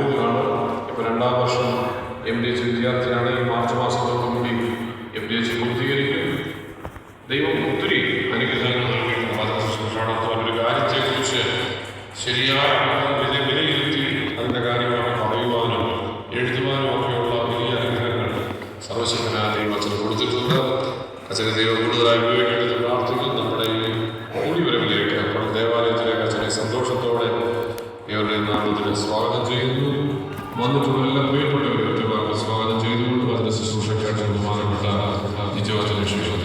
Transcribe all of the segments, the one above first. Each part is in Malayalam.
ബാംഗ്ലൂരിലാണ്. ഇപ്പോൾ 2ാം വർഷം MDH വിദ്യാർത്ഥിയാണ്. ഈ മാർച്ച് മാസത്തോടുകൂടി MDH പൂർത്തീകരിക്കും. ദൈവം ഒത്തിരി അനുഗ്രഹങ്ങൾ നൽകിയിട്ടുണ്ട്. ഒരു കാര്യത്തെക്കുറിച്ച് ശരിയായ വിലയിരുത്തി അതിൻ്റെ കാര്യങ്ങളൊക്കെ പറയുവാനും എഴുതുവാനും ഒക്കെയുള്ള വലിയ അനുഗ്രഹങ്ങൾ സർവശക്തനായ ദൈവം അച്ഛന് കൊടുത്തിട്ടുണ്ട്. അച്ഛനെ ദൈവം കൂടുതലായി ഉപയോഗിക്കേണ്ടത് പ്രാർത്ഥിക്കും. നമ്മുടെ ഈ കൂടിവരവിലേക്ക് അപ്പോൾ ദേവാലയത്തിലേക്ക് അച്ഛനെ സന്തോഷത്തോടെ ഇവരുടെ നാമത്തിന് സ്വാഗതം ചെയ്യുന്നു. വന്നിട്ടുള്ള എല്ലാ പ്രിയപ്പെട്ടവരും ഒറ്റവാക്ക് സ്വാഗതം ചെയ്തുകൊണ്ട് അതിൻ്റെ ശുശ്രൂഷയ്ക്കായിട്ട് ബഹുമാനപ്പെട്ട നിജവചന ശേഷം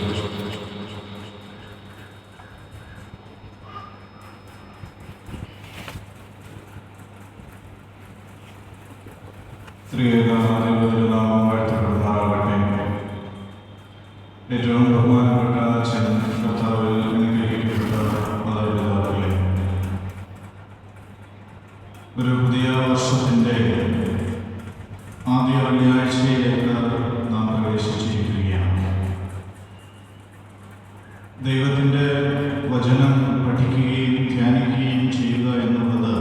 ഏറ്റവും ബഹുമാനപ്പെട്ട അച്ഛൻ കർത്താവിൽ അനുഗ്രഹിക്കപ്പെട്ട മാതാപിതാക്കളെ, ഒരു പുതിയ വർഷത്തിൻ്റെ ആദ്യ വെള്ളിയാഴ്ചയിലേക്ക് നാം പ്രവേശിച്ചിരിക്കുകയാണ്. ദൈവത്തിൻ്റെ വചനം പഠിക്കുകയും ധ്യാനിക്കുകയും ചെയ്യുക എന്നുള്ളത്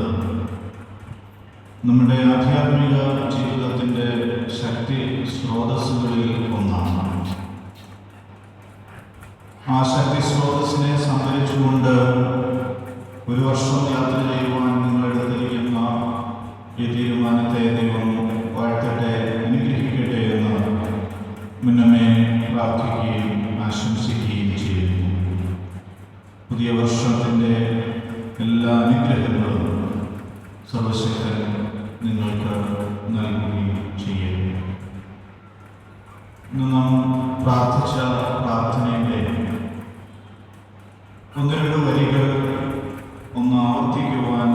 നമ്മുടെ ആധ്യാത്മിക ജീവിതത്തിൻ്റെ ശക്തി സ്രോതസ്സുകളിൽ ഒന്നാണ്. ആ ശക്തി സ്രോതസ്സിനെ സംഭരിച്ചുകൊണ്ട് ഒരു വർഷം യാത്ര ചെയ്യുവാൻ നിങ്ങളെടുത്തിരിക്കുന്ന ഈ തീരുമാനത്തെ ദൈവം വാഴ്ത്തട്ടെ, അനുഗ്രഹിക്കട്ടെ എന്ന് മുന്നമേ പ്രാർത്ഥിക്കുകയും ആശംസിക്കുകയും ചെയ്യുന്നു. പുതിയ വർഷത്തിൻ്റെ എല്ലാ അനുഗ്രഹങ്ങളും സർവശക്തൻ നിങ്ങൾക്ക് നൽകുകയും ചെയ്യുന്നു. ഇന്ന് നാം പ്രാർത്ഥിച്ച പ്രാർത്ഥനയുടെ 1-2 വരികൾ ഒന്ന് ആവർത്തിക്കുവാൻ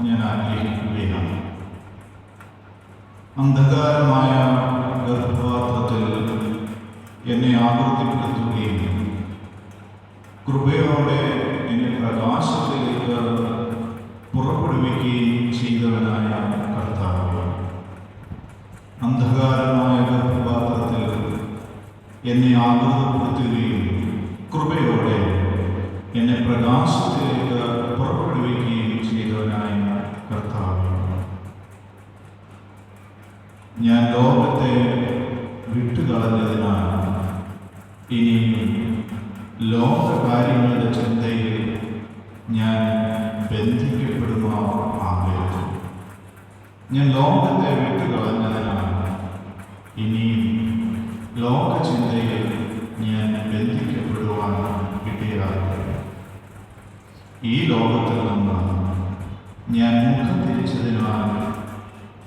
ഞാൻ ആഗ്രഹിക്കുകയാണ്. അന്ധകാരമായ ഗർഭപാത്രത്തിൽ എന്നെ ആവർത്തിപ്പെടുത്തുകയും കൃപയോടെ എന്നെ പ്രകാശത്തിലേക്ക് പുറപ്പെടുവിക്കുകയും ചെയ്തവനായ കർത്താവ്, അന്ധകാരമായ ഗർഭപാത്രത്തിൽ എന്നെ ആഗ്രഹപ്പെടുത്തുകയും കൃപയോടെ എന്നെ പ്രകാശത്തിലേക്ക് പുറപ്പെടുവിക്കുകയും ചെയ്തവനായ കർത്താവ്, ഞാൻ ലോകത്തെ വിട്ടുകളഞ്ഞതിനാൽ ഇനി ലോകകാര്യങ്ങളുടെ ചിന്തയിൽ ഞാൻ ബന്ധിക്കപ്പെടുമാ ആകരുത്. ഞാൻ ലോകത്തെ വിട്ടുകളഞ്ഞതിനാൽ ഇനിയും ലോകചിന്തയിൽ ഞാൻ ബന്ധിക്കപ്പെടുവാൻ ഇടയാകരുത്. ഈ ലോകത്തിൽ നിന്ന് ഞാൻ മുഖം തിരിച്ചതിനാൽ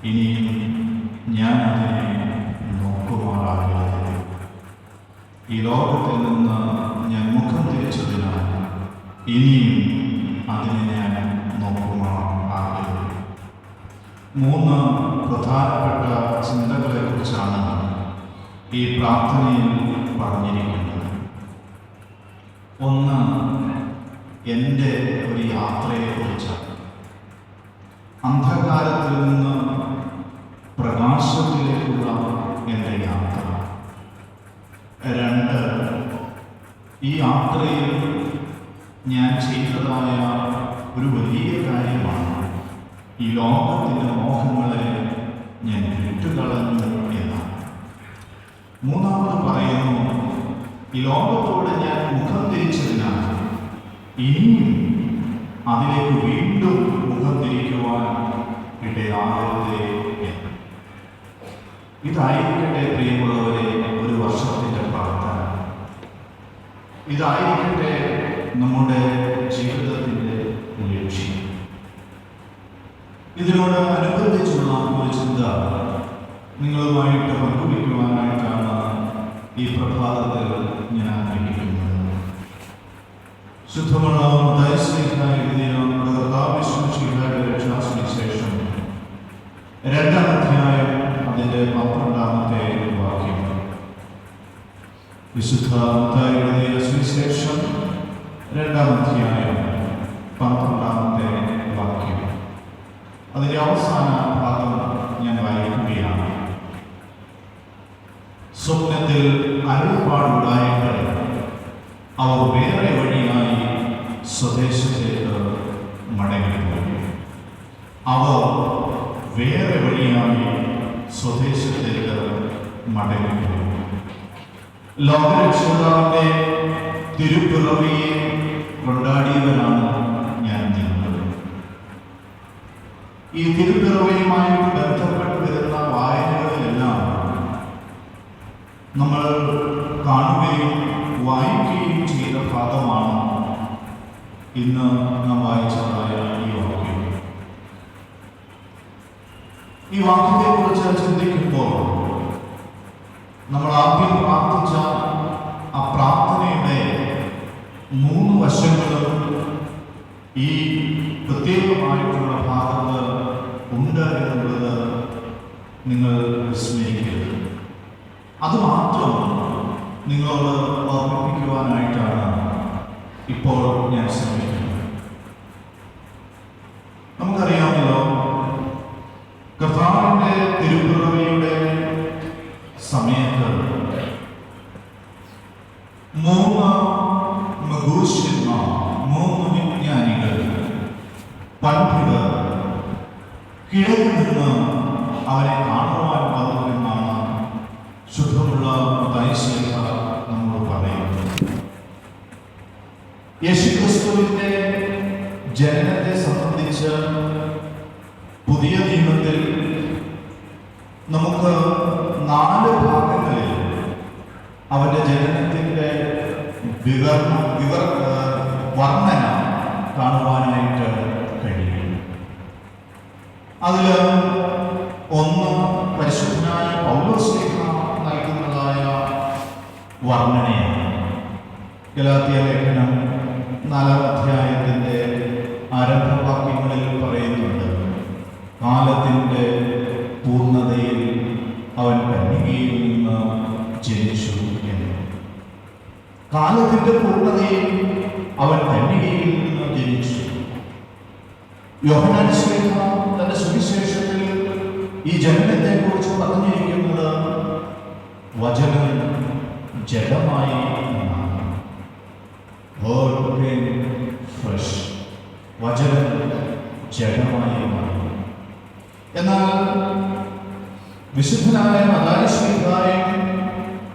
ഇനിയും ഞാൻ അതിനെ നോക്കുമാറാകരുത്. ഈ ലോകത്തിൽ നിന്ന് ഞാൻ മുഖം തിരിച്ചതിനാൽ ഇനിയും അതിനെ ഞാൻ നോക്കുമാറാകരുത്. 3 പ്രധാനപ്പെട്ട ചിന്തകളെക്കുറിച്ചാണ് ഈ പ്രാർത്ഥനയിൽ പറഞ്ഞിരിക്കുന്നത്. ഒന്ന്, എൻ്റെ ഒരു യാത്രയെക്കുറിച്ചാണ്. അന്ധകാരത്തിൽ നിന്ന് പ്രകാശത്തിലേക്കുള്ള എൻ്റെ യാത്ര. 2, ഈ യാത്രയിൽ ഞാൻ ചെയ്തതായ ഒരു വലിയ കാര്യമാണ് ഈ ലോകത്തിൻ്റെ മോഹങ്ങളെ ഞാൻ വിട്ടുകളഞ്ഞു എന്നാണ്. 3ാമത് പറയുന്നു, ഈ ലോകത്തോട് ഞാൻ മുഖം തിരിച്ചതിനാൽ ഇനിയും അതിലേക്ക് വീണ്ടും മുഖം തിരിക്കുവാൻ ഇടയാകരുതേ എന്ന്. ഇതായിരിക്കട്ടെ പ്രിയമുള്ളവരെ ഒരു വർഷത്തിൻ്റെ പ്രാർത്ഥന. ഇതായിരിക്കട്ടെ നമ്മുടെ ജീവിതത്തിൻ്റെ ലക്ഷ്യം. ഇതിനോട് അനുബന്ധിച്ചുള്ള ഒരു ചിന്ത നിങ്ങളുമായിട്ട് പങ്കുവയ്ക്കുവാനായിട്ടാണ് ഈ പ്രഭാതത്തിൽ ഞാൻ ആഗ്രഹിക്കുന്നത്. ശുദ്ധമുള്ള രക്ഷാസുവിശേഷം 2ാം അധ്യായം അതിൻ്റെ 12ാമത്തെ വാക്യം. വിശുദ്ധ മത്തായിയുടെ സുവിശേഷം 2ാം അധ്യായം 12ാമത്തെ വാക്യം. അതിൻ്റെ അവസാന ഭാഗം ഞാൻ വായിക്കുകയാണ്. സ്വപ്നത്തിൽ അരുൾപ്പാടുണ്ടായിട്ട് അവർ വേറെ വഴിയായി സ്വദേശത്തേക്ക് മടങ്ങിപ്പോയി. അവർ വേറെ വഴിയായി സ്വദേശത്തേക്ക് മടങ്ങിപ്പോയി. ലോകരക്ഷിതാവിൻ്റെ തിരുപ്പിറവിയെ കൊണ്ടാടിയവരാണ് ഞാൻ നിന്നത്. ഈ തിരുപ്പിറവിയുമായിട്ട് ബന്ധപ്പെട്ട് വരുന്ന വായനകളിലെല്ലാം നമ്മൾ കാണുകയും വായിക്കുകയും ചെയ്ത ഭാഗമാണ് ഇന്ന് നാം വായിച്ചതായ ഈ വാക്യം. ഈ വാക്യത്തെക്കുറിച്ച് ചിന്തിക്കുമ്പോൾ നമ്മൾ ആദ്യം പ്രാർത്ഥിച്ച ആ പ്രാർത്ഥനയുടെ 3 വശങ്ങളും ഈ പ്രത്യേകമായിട്ടുള്ള ഭാഗത്ത് ഉണ്ട് എന്നുള്ളത് നിങ്ങൾ വിസ്മരിക്കരുത്. അതുമാത്രം നിങ്ങളോട് ഓർമ്മിപ്പിക്കുവാനായിട്ടാണ് ഇപ്പോൾ ഞാൻ ശ്രമിക്കുന്നത്. നമുക്കറിയാമല്ലോ, കർത്താവിൻ്റെ തിരുപ്പിറവിയുടെ സമയത്ത് 3 മഹൂഷ്യന്മാർ, 3 വിജ്ഞാനികൾ, പണ്ഡിതർ കിഴക്ക് നിന്ന് അവരെ കാണുവാൻ വന്നു എന്നാണ് ശുദ്ധമുള്ള മത്തായിശ്ലീഹ നമ്മോട് പറയുന്നത്. യേശുക്രിസ്തുവിന്റെ ജനനത്തെ സംബന്ധിച്ച് പുതിയ നിയമത്തിൽ നമുക്ക് 4 ഭാഗങ്ങളിൽ അവന്റെ ജനനത്തിന്റെ വർണ്ണന കാണുവാനായിട്ട് കഴിയും. അതിൽ ഒന്ന് പരിശുദ്ധനായ പൗലോസ്ലീഹ നൽകുന്നതായ വർണ്ണനയാണ്. ഗലാത്യ ലേഖനം 4-ാം അധ്യായത്തിൻ്റെ ആരംഭവാക്യങ്ങളിൽ പറയുന്നുണ്ട്, കാലത്തിൻ്റെ പൂർണ്ണതയിൽ അവൻ കന്യകയിൽ നിന്ന് ജനിച്ചു എന്ന്. കാലത്തിൻ്റെ പൂർണ്ണതയിൽ അവൻ കന്യകയിൽ നിന്ന് ജനിച്ചു. യോഹന്നാൻ ശ്ലീഹ തന്റെ സുവിശേഷത്തിൽ ഈ ജനനത്തെക്കുറിച്ച് പറഞ്ഞിരിക്കുന്നത് വചനം ജഡമായി എന്നാണ്. Word became flesh. വചനം ജഡമായി എന്നാണ്. എന്നാൽ വിശുദ്ധനായ മത്തായിശ്ലീഹായും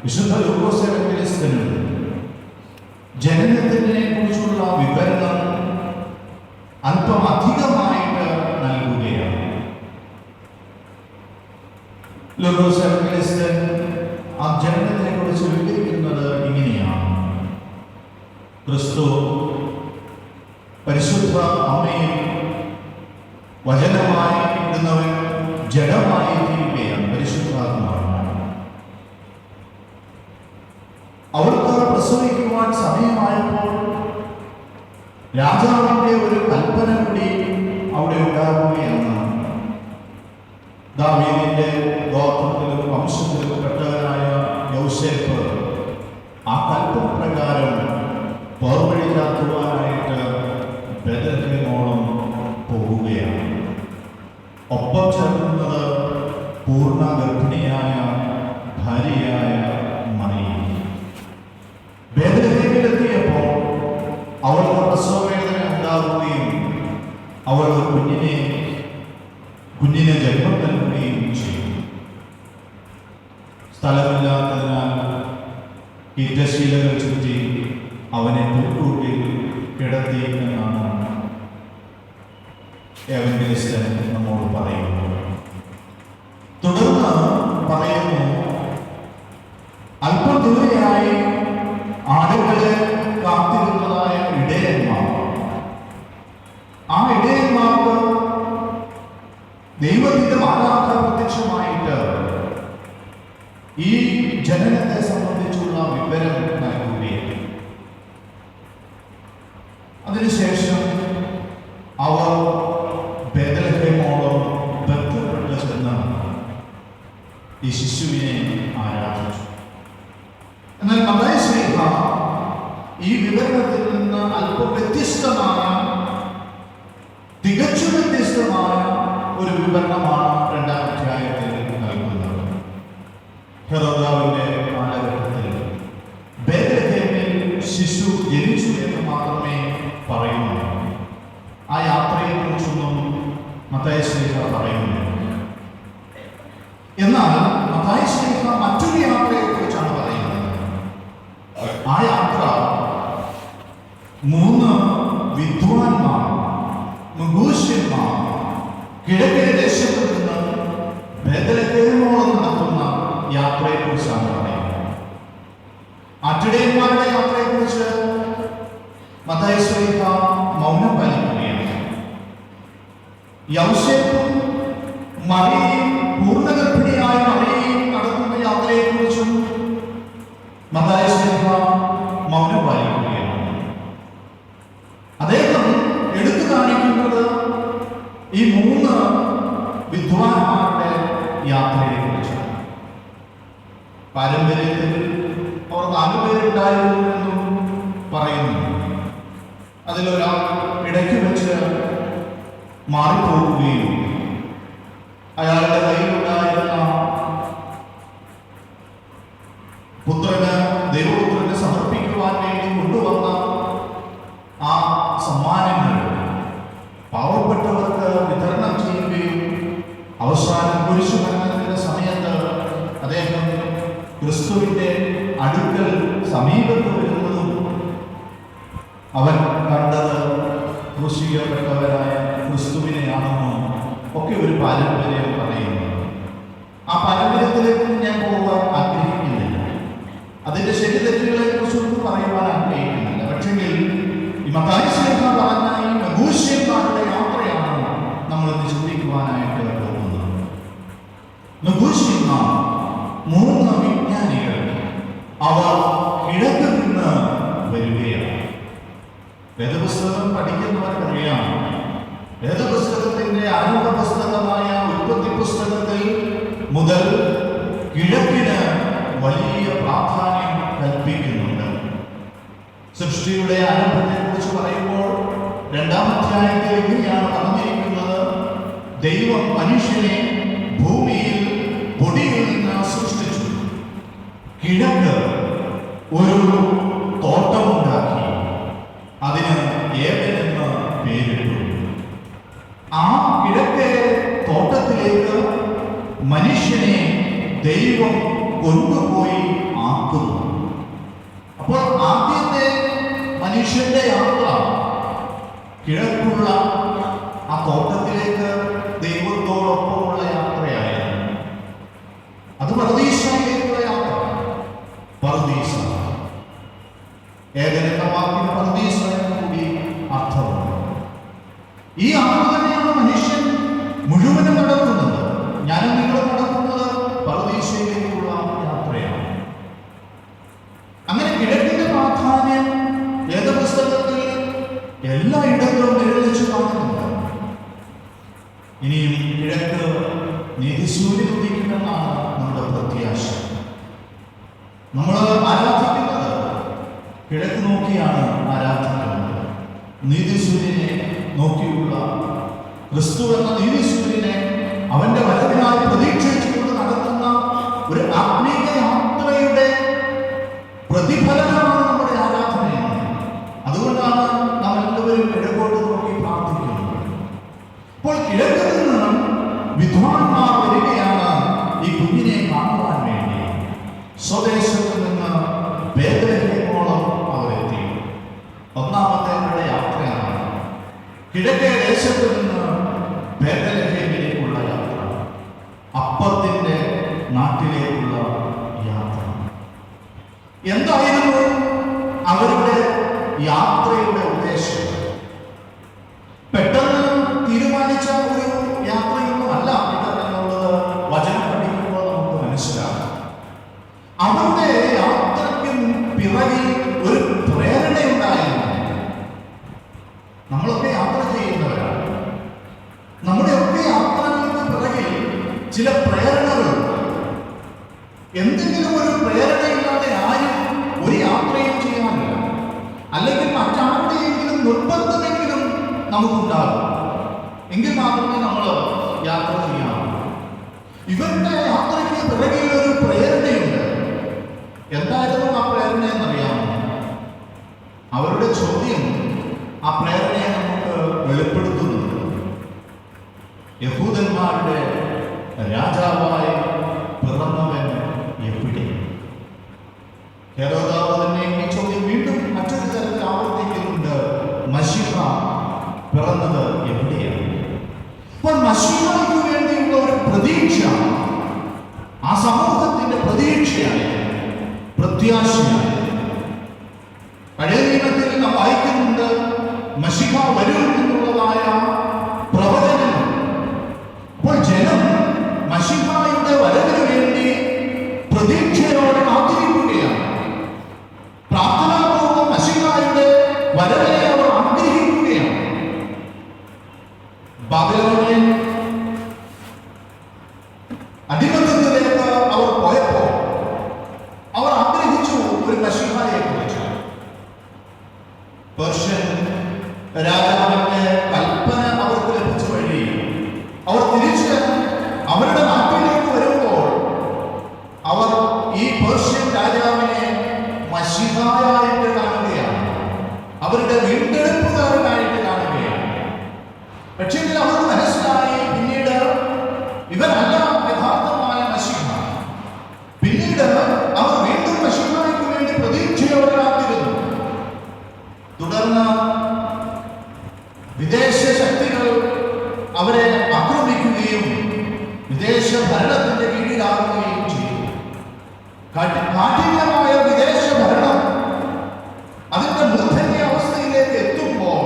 വിശുദ്ധ ലൂക്കോസ് എവങ്കേലിസ്തനും ജനനത്തിനെ കുറിച്ചുള്ള വിവരണം അല്പം അധികമായിട്ട് നൽകുകയാണ്. ലൂക്കോസ് എവങ്കേലിസ്തൻ ആ ജനനത്തെ കുറിച്ച് വിവരിക്കുന്നത് ഇങ്ങനെയാണ്: ക്രിസ്തു പരിശുദ്ധ അമ്മയിൽ വചനമായി ഇരുന്നവൻ ജഡമായി തീരുകയാണ്. പരിശുദ്ധാത്മാവാണ്. അവൾക്ക് പ്രസവിക്കുവാൻ സമയമായപ്പോൾ രാജാവിന്റെ ഒരു കൽപ്പന കൂടി അവിടെ ഉണ്ടാകുകയാണ്. ദാവീദിന്റെ ഗോത്രത്തിലും വംശത്തിലും പെട്ടവനായ യോസേഫ് ആ കൽപ്പന പ്രകാരം പോർവഴി ചാർത്തുവാനായിട്ട് ബേത്ലഹേമോളം പോവുകയാണ്. ഒപ്പം ചേർക്കുന്നത് പൂർണ്ണ ഗർഭിണിയായ ഭാര്യയായ മറിയം. ബേത്ലഹേമിലെത്തിയപ്പോൾ അവൾക്ക് പ്രസവവേദന ഉണ്ടാകുകയും അവൾ കുഞ്ഞിനെ ജന്മം നൽകുകയും ചെയ്തു. സ്ഥലമില്ലാത്തതിനാൽ ഈറ്റശീലകൾ ചുറ്റി അവനെ പുൽക്കൂട്ടിൽ കിടത്തി എന്നാണ് എവങ്കേലിസ്തൻ നമ്മോട് പറയുന്നത്. തുടർന്ന് പറയുന്നു, അല്പം ദൂരെയായി ആടുകളെ കാത്തിരുന്നതായ ഇടയന്മാർ, ആ ഇടയന്മാർക്ക് ദൈവത്തിന്റെ മാലാഖ പ്രത്യക്ഷമായിട്ട് ഈ ജനനത്തെ സംബന്ധിച്ചുള്ള വിവരം നൽകുകയാണ്. അതിനുശേഷം അവർ ബേത്ലഹേമോളം ബന്ധപ്പെട്ട് ചെന്ന് ഈ ശിശുവിനെ ആരാധിച്ചു. എന്നാൽ മത്തായിശ്ലീഹ ഈ വിവരണത്തിൽ നിന്ന് അല്പം തികച്ചും വ്യത്യസ്തമായ ഒരു വിവരണമാണ് 2-ാം അധ്യായത്തിൽ നൽകുന്നത്. ഹെരോദാവിന്റെ കാലഘട്ടത്തിൽ ബേത്ലഹേമിൽ ശിശു ജനിച്ചു എന്ന് മാത്രമേ പറയുന്നു. ആ യാത്രയെക്കുറിച്ചൊന്നും മത്തായിശ്ലീഹ പറയുന്നു. കിഴക്കേ ദേശത്ത് നിന്ന് ബേഥലഹേമോളം നടത്തുന്ന യാത്രയെക്കുറിച്ചാണ് പറയുന്നത്. ആട്ടിടയന്മാരുടെ യാത്രയെക്കുറിച്ച് മത്തായി ശ്ലീഹ മൗനം പാലിക്കുകയാണ്. യൗസേപ്പും മറിയയും പൂർണ്ണഗർഭിണിയായ മറിയയും നടത്തുന്ന യാത്രയെക്കുറിച്ചും മത്തായി ശ്ലീഹ മൗനം പാലിക്കുകയാണ്. അദ്ദേഹം എടുത്തു കാണിക്കുന്നത് ഈ മൂന്ന് വിദ്വാൻമാരുടെ യാത്രയെക്കുറിച്ചാണ്. പാരമ്പര്യത്തിൽ അവർ 4 പേരുണ്ടായിരുന്നു എന്നും പറയുന്നു. അതിലൊരാൾ ഇടയ്ക്ക് വെച്ച് മാറിപ്പോവുകയും അയാളുടെ കയ്യിലുണ്ടായിരുന്ന ദൈവപുത്രന് സമർപ്പിക്കുവാൻ വേണ്ടി കൊണ്ടുവന്ന ആ സമ്മാനങ്ങൾ പാവപ്പെട്ടവർക്ക് വിതരണം ചെയ്യുകയും അവസാനം കുരിശുമരണത്തിന്റെ സമയത്ത് അദ്ദേഹം ക്രിസ്തുവിന്റെ അടുക്കൽ സമീപത്ത് വരുന്നതും അവൻ കണ്ടത് ക്രൂശിക്കപ്പെട്ടവരായ ക്രിസ്തുവിനെയാണെന്നും ഒക്കെ ഒരു പാരമ്പര്യം പറയുന്നു. ആ പാരമ്പര്യത്തിലേക്ക് ഞാൻ പോകാൻ ആഗ്രഹിക്കുന്നില്ല. അതിന്റെ ശരി തെറ്റുകളെ കുറിച്ചൊന്നും പറയുവാൻ ആഗ്രഹിക്കുന്നില്ല. പക്ഷെങ്കിൽ ഈ മത്തായി ശ്ലീഹ പറഞ്ഞ ഈ നഗൂഷ്യന്മാരുടെ യാത്രയാണ് നമ്മൾ ഇന്ന് ചിന്തിക്കുവാനായിട്ട് പോകുന്നത്. നഗൂഷ്യന്മാർ 3 വിജ്ഞാനികൾ അവർ കിഴക്ക് നിന്ന് വരികയാണ്. വേദപുസ്തകം പഠിക്കുന്നവർക്കറിയാം, വേദപുസ്തകത്തിന്റെ ആരംഭ പുസ്തകമായ ഉൽപ്പത്തി പുസ്തകത്തിൽ മുതൽ കിഴക്കിന് വലിയ പ്രാധാന്യം കൽപ്പിക്കുന്നുണ്ട്. സൃഷ്ടിയുടെ ആരംഭത്തെ കുറിച്ച് പറയുമ്പോൾ 2-ാം അധ്യായത്തിൽ ഇങ്ങനെയാണ് പറഞ്ഞിരിക്കുന്നത്: ദൈവം മനുഷ്യനെ ഭൂമിയിൽ പൊടിയിൽ നിന്ന് സൃഷ്ടിച്ചു. കിഴക്ക് ഒരു തോട്ടമുണ്ടാക്കി, അതിന് ഏദൻ എന്ന് പേരിട്ടു. ആ കിഴക്കേ തോട്ടത്തിലേക്ക് മനുഷ്യനെ ദൈവം കൊണ്ടുപോയി ആക്കുന്നു. അപ്പോൾ ആദ്യത്തെ മനുഷ്യന്റെ യാത്ര കിഴക്കുള്ള ആ തോട്ടത്തിലേക്ക് ദൈവത്തോടൊപ്പമുള്ള യാത്രയായിരുന്നു. അത് പറുദീസയിലേക്കുള്ള യാത്ര. പറുദീസ ഏദൻ എന്ന വാക്കിന് പറുദീസ എന്ന് കൂടി അർത്ഥമുണ്ട്. ഈ യാത്ര തന്നെയാണ് മനുഷ്യൻ മുഴുവനും നടത്തുന്നത്. ഞാനും നിങ്ങളും നടത്തുന്നത് പറുദീസയിലേക്കുള്ള യാത്രയാണ്. അങ്ങനെ കിഴക്കിന്റെ പ്രാധാന്യം വേദപുസ്തകത്തിൽ എല്ലായിടത്തും നിഴലിച്ചു കാണുന്നുണ്ട്. ഇനിയും കിഴക്ക് നീതിസൂര്യൻ ഉദിക്കുമെന്നാണ് നമ്മുടെ പ്രത്യാശ. നമ്മൾ ആരാധിക്കുന്നത് കിഴക്ക് നോക്കിയാണ് ആരാധിക്കുന്നത്. നീതിസൂര്യനെ നോക്കിയുള്ള ക്രിസ്തു എന്ന നീതിസൂര്യനെ അവന്റെ വരവിനായി പ്രതീക്ഷിച്ചുകൊണ്ട് നടത്തുന്ന ഒരു ആത്മീയ യാത്രയുടെ പ്രതിഫലനമാണ് നമ്മുടെ ആരാധനയെന്ന്. അതുകൊണ്ടാണ് നാം എല്ലാവരും കിഴക്കോട്ട് നോക്കി പ്രാർത്ഥിക്കുന്നത്. അപ്പോൾ കിഴക്കിൽ നിന്ന് വിദ്വാൻമാർ വരികയാണ് ഈ കുഞ്ഞിനെ കാണുവാൻ വേണ്ടി. സ്വദേശത്ത് നിന്ന് ബേഥലഹേമോളം അവരെത്തി. 1-ാമത്തെ അവരുടെ യാത്രയാണ്. കിഴക്കേ ദേശത്ത് നിന്ന് ബേഥലഹേമിലേക്കുള്ള യാത്ര, അപ്പത്തിന്റെ നാട്ടിലേക്കുള്ള യാത്ര. എന്തായിരുന്നു അവരുടെ യാത്രയുടെ ഉദ്ദേശം? പെട്ടെന്ന് തീരുമാനിച്ച ഒരു യാത്രയൊന്നുമല്ല ഇതെന്നുള്ളത് വചനം പഠിക്കുമ്പോൾ നമുക്ക് മനസ്സിലാക്കാം. അവരുടെ യാത്രയ്ക്കും പിറകിൽ ഒരു പ്രേരണയുണ്ടായിരുന്നു. നമ്മളൊക്കെ യാത്ര ചെയ്യുന്നവരാണ്. നമ്മുടെയൊക്കെ യാത്രകൾക്ക് പിറകിൽ ചില പ്രേരണകളുണ്ട്. എന്തെങ്കിലും ഒരു പ്രേരണയില്ലാതെ ആരും ഒരു യാത്രയും ചെയ്യാറില്ല. അല്ലെങ്കിൽ മറ്റാരുടെയെങ്കിലും നിർബന്ധമെങ്കിലും നമുക്കുണ്ടാകും. എങ്കിൽ മാത്രമേ നമ്മൾ യാത്ര ചെയ്യാറുള്ളൂ. ഇവരുടെ യാത്രയ്ക്ക് പിറകിൽ ഒരു പ്രേരണയുണ്ട്. എന്തായിരുന്നു ആ പ്രേരണ എന്നറിയാമോ? അവരുടെ ചോദ്യം ആ പ്രേരണയെ നമുക്ക് വെളിപ്പെടുത്തുന്നുണ്ട്. യഹൂദന്മാരുടെ രാജാവായി പിറന്നവൻ എവിടെ? ഹെരോദാവ് തന്നെ ഈ ചോദ്യം വീണ്ടും മറ്റൊരു തരത്തിൽ ആവർത്തിക്കുന്നുണ്ട്. മശീഹ പിറന്നത് എവിടെയാണ്? അപ്പോൾ മശീഹ അപ്പോൾ ജനം മശിഹായുടെ വരവിന് വേണ്ടി പ്രതീക്ഷയോടെ കാത്തിരിക്കുകയാണ്. പ്രാർത്ഥനാപൂർവ്വം മശിഹായുടെ വരവിനെ അവർ ആഗ്രഹിക്കുകയാണ്. ബാബിലോണിയൻ അടിമത്തത്തിലേക്ക് അവർ പോയപ്പോൾ അവർ ആഗ്രഹിച്ചു ഒരു മശിഹായെ കുറിച്ച്. പേർഷ്യൻ രാജാവിന്റെ കൽപ്പന അവർക്ക് ലഭിച്ച വഴി അവർ തിരിച്ച് അവരുടെ നാട്ടിലേക്ക് വരുമ്പോൾ അവർ ഈ പേർഷ്യൻ രാജാവിനെ മശിഹായായിട്ട് കാണുകയാണ്, അവരുടെ വീണ്ടെടുപ്പുകാരനായിട്ട് കാണുകയാണ്. പക്ഷേ അവർക്ക് മനസ്സിലായി പിന്നീട് ഇവരല്ല യഥാർത്ഥമായ മശിഹ. പിന്നീട് അവർ വീണ്ടും മശിഹായ്ക്ക് വേണ്ടി പ്രതീക്ഷയോടെ കാത്തിരുന്നു. തുടർന്ന് വിദേശ ശക്തികൾ അവരെ ആക്രമിക്കുകയും വിദേശ ഭരണത്തിന്റെ കീഴിലാകുകയും ചെയ്തു. കാഠിന്യമായ വിദേശ ഭരണം അതിന്റെ മൂർധന്യ അവസ്ഥയിലേക്ക് എത്തുമ്പോൾ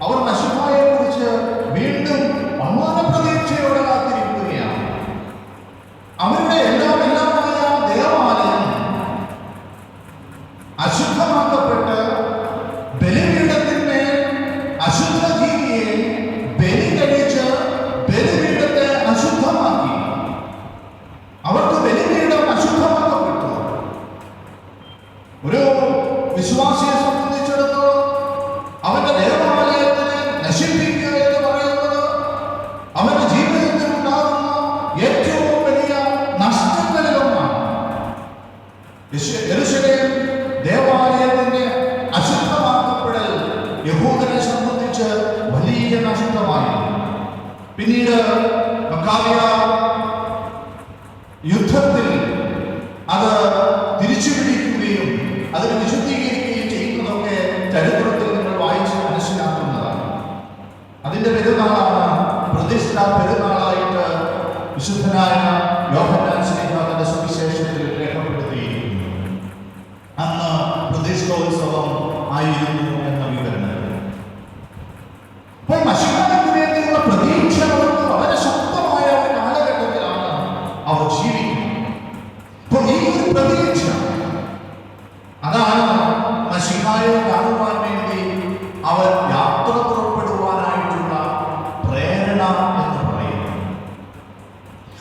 അവർ മശിഹായെ കുറിച്ച് വീണ്ടും അമ്മാന പ്രതീക്ഷയോടെ കാത്തിരിക്കുകയാണ്. അവരുടെ എല്ലാമായ ദേവാലയം അശുദ്ധമാക്കപ്പെട്ട് ബലിപീഠത്തിന്മേൽ അശുദ്ധ ജീവിയെ ബലി കഴിച്ച് ബലിപീഠത്തെ അശുദ്ധമാക്കി. അവർക്ക് ബലിപീഠം അശുദ്ധമാക്കപ്പെട്ടു. ഒരു വിശ്വാസിയെ സംബന്ധിച്ചിടത്തോളം അവന്റെ ദേവാലയത്തിനെ നശിപ്പിക്കുക എന്ന് പറയുന്നത് അവന്റെ ജീവിതത്തിൽ ഉണ്ടാകുന്ന ഏറ്റവും വലിയ നഷ്ടങ്ങളിലൊന്നാണ്. യെരൂശലേം ദേവാലയത്തിന്റെ അശുദ്ധമാക്കപ്പെടൽ യഹൂദനെ സംബന്ധിച്ച് വലിയ നഷ്ടമായി. പിന്നീട് മക്കാബിയ യുദ്ധത്തിൽ അത് തിരിച്ചുപിടിക്കുകയും അതിനെ വിശുദ്ധീകരിക്കുകയും ചെയ്യുന്നതൊക്കെ ചരിത്രത്തിൽ നിങ്ങൾ വായിച്ച് മനസ്സിലാക്കുന്നതാണ്. അതിന്റെ പെരുന്നാളാണ് പ്രതിഷ്ഠാ പെരുന്നാളായിട്ട് വിശുദ്ധനായ യോഹന്നാൻ ശ്ലീഹ തന്റെ സുവിശേഷത്തിൽ രേഖപ്പെടുത്തിയിരിക്കുന്നു. അന്ന് പ്രതിഷ്ഠോത്സവം ആയിരുന്നു എന്ന വിവരണം. അപ്പോൾ മശിഹായ്ക്ക് വേണ്ടിയുള്ള പ്രതീക്ഷ അവർക്ക് വളരെ ശക്തമായ ഒരു കാലഘട്ടത്തിലാണ് അവർ ജീവിക്കുന്നത്. അപ്പോൾ ഈ ഒരു പ്രതീക്ഷ അതാണ് മശിഹായെ കാണുവാൻ വേണ്ടി അവർ യാത്ര പുറപ്പെടുവാനായിട്ടുള്ള പ്രേരണ എന്ന് പറയുന്നത്.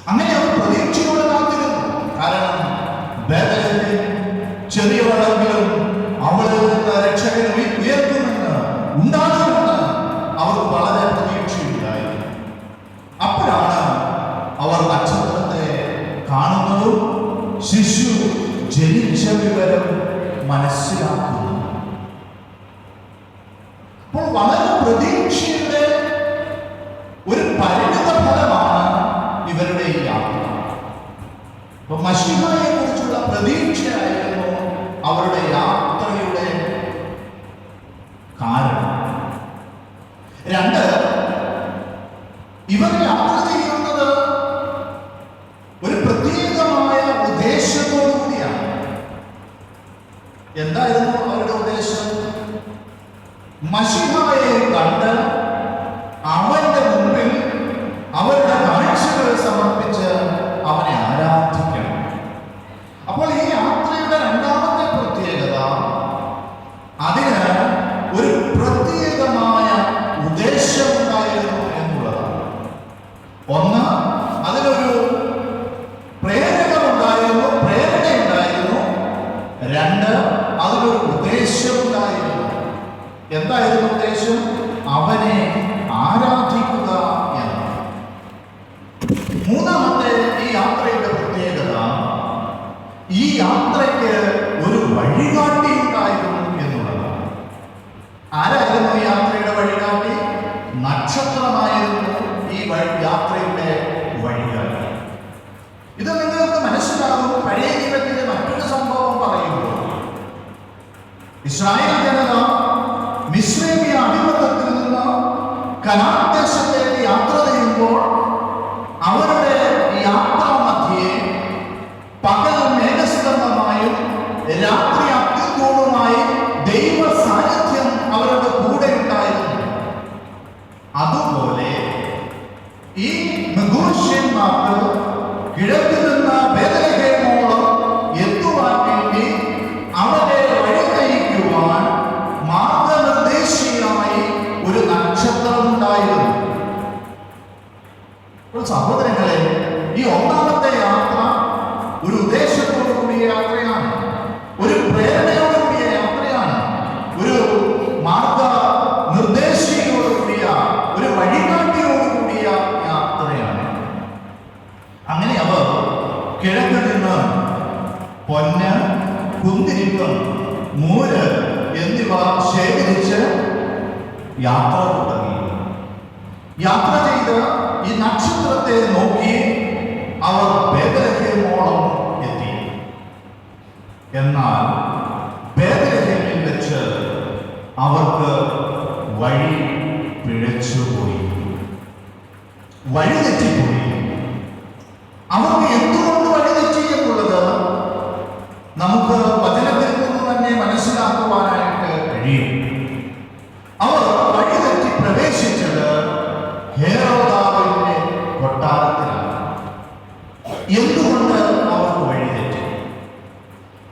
അങ്ങനെ അവർ പ്രതീക്ഷയോടെ കാത്തിരുന്നു. കാരണം ബേഥലേമിൽ ചെറിയ വളവിലും അവളിൽ നിന്ന് രക്ഷകൻ ഉയർത്തുമെന്ന് ഉണ്ടാകുമെന്ന് അവർക്ക് വളരെ പ്രതീക്ഷയുണ്ടായി. അപ്പോഴാണ് അവർ നക്ഷത്രത്തെ കാണുന്നതും ശിശു ജനിച്ച വിവരം മനസ്സിലാക്കുന്നു. അപ്പോൾ വളരെ പ്രതീക്ഷയുടെ ഒരു പരിണിത ഫലമാണ് ഇവരുടെ ഈ യാത്ര. അപ്പൊ മശിഹായെ കുറിച്ചുള്ള പ്രതീക്ഷയായിരുന്നു അവരുടെ യാത്രയുടെ കാരണം. രണ്ട്, ഇവർ യാത്ര ചെയ്യുന്നത് ഒരു പ്രത്യേകമായ ഉദ്ദേശത്തോടു കൂടിയാണ്. എന്തായിരുന്നു അവരുടെ ഉദ്ദേശം? മശിഹായെ കണ്ട് അവന്റെ മുമ്പിൽ അവരുടെ കാഴ്ചകൾ സമർപ്പിച്ച് അവനെ ആരാധിക്കണം. അപ്പോൾ ഈ യാത്രയുടെ രണ്ടാമത്തെ പ്രത്യേകത അതിന് ഒരു പ്രത്യേകമായ ഉദ്ദേശമുണ്ടായിരുന്നു എന്നുള്ളതാണ്. ഒന്ന്, അതിനൊരു പ്രേരണയുണ്ടായിരുന്നു. രണ്ട്, അതിനൊരു ഉദ്ദേശമുണ്ടായിരുന്നു. എന്തായിരുന്നു ഉദ്ദേശം? അവനെ ആരാധിക്കുക എന്ന്. മൂന്നാമത്തെ ഈ യാത്രയുടെ പ്രത്യേകത, ഈ യാത്രയ്ക്ക് ഒരു വഴികാട്ടി ഉണ്ടായിരുന്നു എന്നുള്ളതാണ്. ആരായിരുന്നു ഈ യാത്രയുടെ വഴികാട്ടി? നക്ഷത്രമായിരുന്നു ഈ യാത്രയുടെ വഴികാട്ടി. ഇത് നിങ്ങൾക്ക് മനസ്സിലാകും. പഴയ നിയമത്തിലെ മറ്റൊരു സംഭവം പറയുമ്പോൾ ഇസ്രായേൽ ജനത മിസ്രൈമിയ അടിമത്തത്തിൽ നിന്ന് കനാൻ ദേശത്തേക്ക് യാത്ര ചെയ്യുമ്പോൾ അവരുടെ യാത്രാ മധ്യേ പകൽ മേഘസ്തംഭമായും രാത്രി അഗ്നികൂടുമായി ദൈവ സാന്നിധ്യം അവരുടെ കൂടെ ഉണ്ടായിരുന്നു. അതുപോലെ ഈ ശിഷ്യന്മാർക്ക് കിഴക്ക് നിന്ന് ബേത്ലഹേമോളം എത്തുവാൻ വേണ്ടി അവരെ വഴി നയിക്കുവാൻ മാർഗനിർദ്ദേശിയായി ഒരു നക്ഷത്രം ഉണ്ടായിരുന്നു. സഹോദരങ്ങളെ, ഈ ഒന്നാമത്തെ യാത്ര ഒരു ഉദ്ദേശത്തോടു കൂടിയ യാത്രയാണ്, ഒരു പ്രേരണയോടു കൂടിയ യാത്രയാണ്, ഒരു മാർഗ നിർദ്ദേശിയോടു കൂടിയ, ഒരു വഴികാട്ടിയോടു കൂടിയ യാത്രയാണ്. അങ്ങനെ അവർ കിഴക്ക് നിന്ന് പൊന്ന്, കുന്തിരിക്കം, മൂര് എന്നിവ ശേഖരിച്ച് യാത്ര തുടങ്ങി. യാത്ര ചെയ്ത് ഈ നക്ഷത്രത്തെ നോക്കി അവർ ബേത്ലഹേമോളം എത്തി. എന്നാൽ ബേത്ലഹേമിൽ വെച്ച് അവർക്ക് വഴി പിഴച്ചുപോയി, വഴി തെറ്റിപ്പോയി. അവർക്ക് എന്തുകൊണ്ട് വഴി തെറ്റി എന്നുള്ളത് നമുക്ക് വചനത്തിൽ നിന്ന് തന്നെ മനസ്സിലാക്കുവാനായിട്ട് കഴിയും. അവർ വഴി തെറ്റി പ്രവേശിച്ചത് ഹേരോദാവിന്റെ കൊട്ടാരത്തിലാണ്. എന്തുകൊണ്ട് അവർക്ക് വഴി തെറ്റി?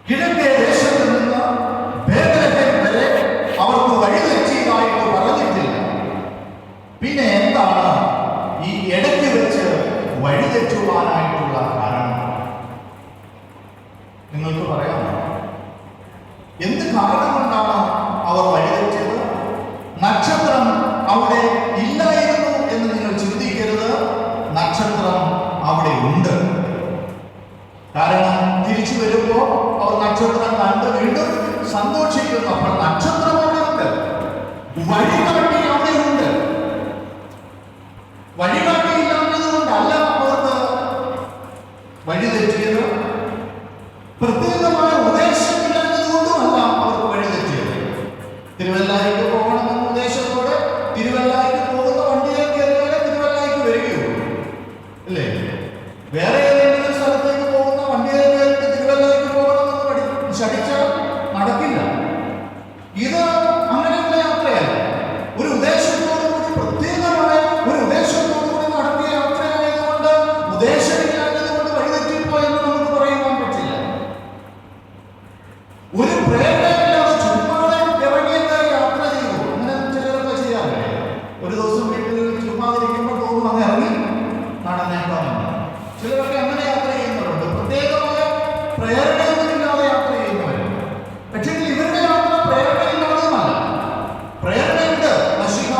കിഴക്കേ ദേശത്ത് നിന്ന് ബേത്ലഹേം വരെ അവർക്ക് വഴി തെറ്റിയതായിട്ട് പറഞ്ഞിട്ടില്ല. പിന്നെ എന്താണ് ഈ ഇടയ്ക്ക് വെച്ച് വഴി തെറ്റുവാനായിട്ടുള്ള കാരണം? നിങ്ങൾക്ക് പറയാമോ? എന്ത് കാരണം കൊണ്ടാണ് അവർ വഴി തെറ്റിയത്? നക്ഷത്രം അവിടെ ഇല്ലായിരുന്നു എന്ന് നിങ്ങൾ ചിന്തിക്കരുത്. നക്ഷത്രം അവിടെ ഉണ്ട്. കാരണം തിരിച്ചു വരുമ്പോൾ അവർ നക്ഷത്രം കണ്ട് വീണ്ടും സന്തോഷിക്കുന്നു. അപ്പോൾ നക്ഷത്രം അവിടെ ഉണ്ട്, വഴികാട്ടി അവിടെ ഉണ്ട്. വഴികാട്ടി ഇല്ലാത്തതുകൊണ്ടല്ല അവർക്ക് വഴി തെറ്റിയത്, പ്രത്യേകമായ ഉദ്ദേശമില്ലാത്തതുകൊണ്ടുമല്ല അവർക്ക് വഴി തെറ്റിയത്. തിരുവല്ലായിക്ക് പോകണമെന്ന ഉദ്ദേശത്തോടെ തിരുവല്ലായിക്ക് പോകുന്ന വണ്ടിയിൽ കയറിയാലേ തിരുവല്ലായിക്ക് വരികയുള്ളൂ, അല്ലേ? വേറെ ഏതെങ്കിലും സ്ഥലത്തേക്ക് പോകുന്ന വണ്ടിയിൽ കയറിയിട്ട് തിരുവല്ലായിക്ക് പോകണമെന്ന് ശഠിച്ചാൽ നടക്കില്ല. ഇത് അങ്ങനെയുള്ള യാത്രയല്ല. ഒരു ഉദ്ദേശത്തോടുകൂടി, പ്രത്യേകമായ ഒരു ഉദ്ദേശത്തോടുകൂടി നടത്തിയ യാത്രയായതുകൊണ്ട് ഉദ്ദേശമില്ലാത്തതുകൊണ്ട് വഴിതെറ്റിപ്പോയെന്ന് നമുക്ക് പറയുവാൻ പറ്റില്ല. ഒരു പ്രേരണയില്ലാതെ ചുമ്മാതെ ഇറങ്ങിയത് യാത്ര ചെയ്തു. അങ്ങനെ ചിലരൊക്കെ ചെയ്യാറില്ലേ? ഒരു ദിവസം വീട്ടിൽ ചുമ്മാതിരിക്കുമ്പോൾ തോന്നും അങ്ങ് ഇറങ്ങി നടന്നേക്കാമെന്ന്. ചിലരൊക്കെ അങ്ങനെ യാത്ര ചെയ്യുന്നവരുണ്ട്, പ്രത്യേകമായ പ്രേരണയൊന്നുമില്ലാതെ യാത്ര ചെയ്യുന്നവരുണ്ട്. പക്ഷേ ഇവരുടെ യാത്ര പ്രേരണയില്ലാതെയുമല്ല, പ്രേരണയുണ്ട്. നശിക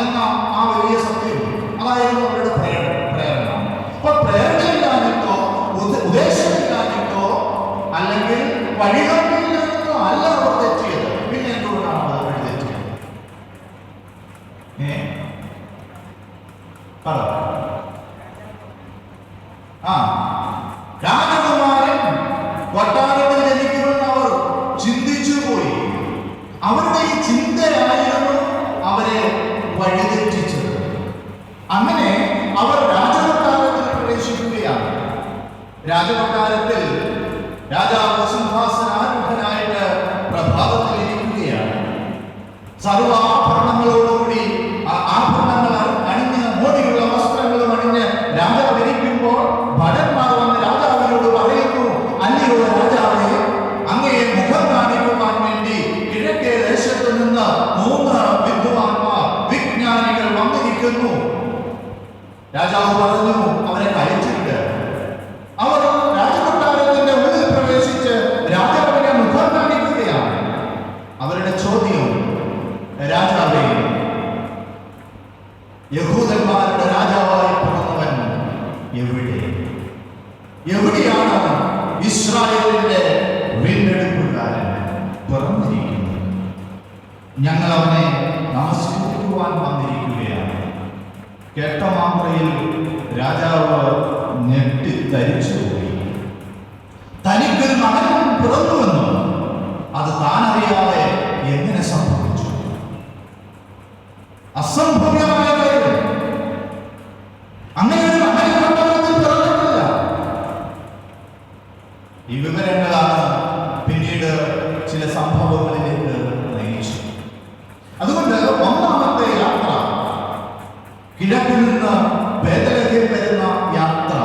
എന്ന ആ വലിയ സത്യം അതായിരുന്നു അവരുടെ പ്രേരണ. അപ്പൊ പ്രേരണയില്ലാഞ്ഞിട്ടോ ഉദ്ദേശമില്ലാഞ്ഞിട്ടോ അല്ലെങ്കിൽ വഴികാട്ടിയില്ലാഞ്ഞിട്ടോ അല്ല അവർ തെറ്റിയത്. പിന്നെ എന്തുകൊണ്ടാണ് അവർ വഴി തെറ്റിയത്? രാജകുമാരൻ കൊട്ടാരത്തിൽ ജനിക്കുമെന്ന് അവർ ചിന്തിച്ചു പോയി. അവരുടെ ഈ ചിന്തയായിരുന്നു അവരെ വഴിതെറ്റിച്ചത്. അങ്ങനെ അവർ രാജകൊട്ടാരത്തിൽ പ്രവേശിക്കുകയാണ്. രാജകൊട്ടാരത്തിൽ രാജാവ് സിംഹാസനാരൂഢനായിട്ട് പ്രഭാതത്തിൽ ഇരിക്കുകയാണ്. സർവാഭരണങ്ങളോടുകൂടി ആഭരണങ്ങൾ അണിഞ്ഞ് മോടിയുള്ള വസ്ത്രങ്ങളും അണിഞ്ഞ് രാജാവ് ഇരിക്കുമ്പോൾ ഭടന്മാർ വന്ന് രാജാവിനോട് പറയുന്നു, അല്ലയോ രാജാവേ, അങ്ങയെ മുഖം കാണിക്കുവാൻ വേണ്ടി കിഴക്കേ ദേശത്ത് നിന്ന് 3 വിദ്വാൻമാർ, വിജ്ഞാനികൾ വന്നിരിക്കുന്നു. രാജാവ് പറഞ്ഞു, അവരെ കയറ്റിട്ട് അവർ രാജകൊട്ടാരത്തിന്റെ ഉള്ളിൽ പ്രവേശിച്ച് രാജാവിനെ മുഖം കാണിക്കുകയാണ്. അവരുടെ ചോദ്യം, രാജാവേ, യഹൂദന്മാരുടെ രാജാവായി പിറന്നവൻ എവിടെയാണ് ഇസ്രായേലിന്റെ വീണ്ടെടുപ്പുകാരൻ പിറന്നിരിക്കുന്നത്? ഞങ്ങൾ അവനെ നമസ്കരിക്കുവാൻ വന്നിരിക്കുകയാണ്. കേട്ട മാത്രയിൽ രാജാവ് ഞെട്ടിത്തരിച്ചുപോയി. തനിക്കൊരു മകൻ പിറന്നുവെന്നും അത് താനറിയാതെ എങ്ങനെ സംഭവിച്ചു? അസംഭവ്യമായ കാര്യം. അങ്ങനെ ഒരു മകൻ കൊട്ടാരത്തിൽ പിറന്നിട്ടില്ല. ഈ വിവരങ്ങളാണ് പിന്നീട് ചില സംഭവങ്ങളിലേക്ക് നയിച്ചത്. അതുകൊണ്ട് ഒന്നാമത്തെ യാത്ര, കിഴക്കിൽ നിന്ന് ബേത്ലഹേം വരുന്ന യാത്ര,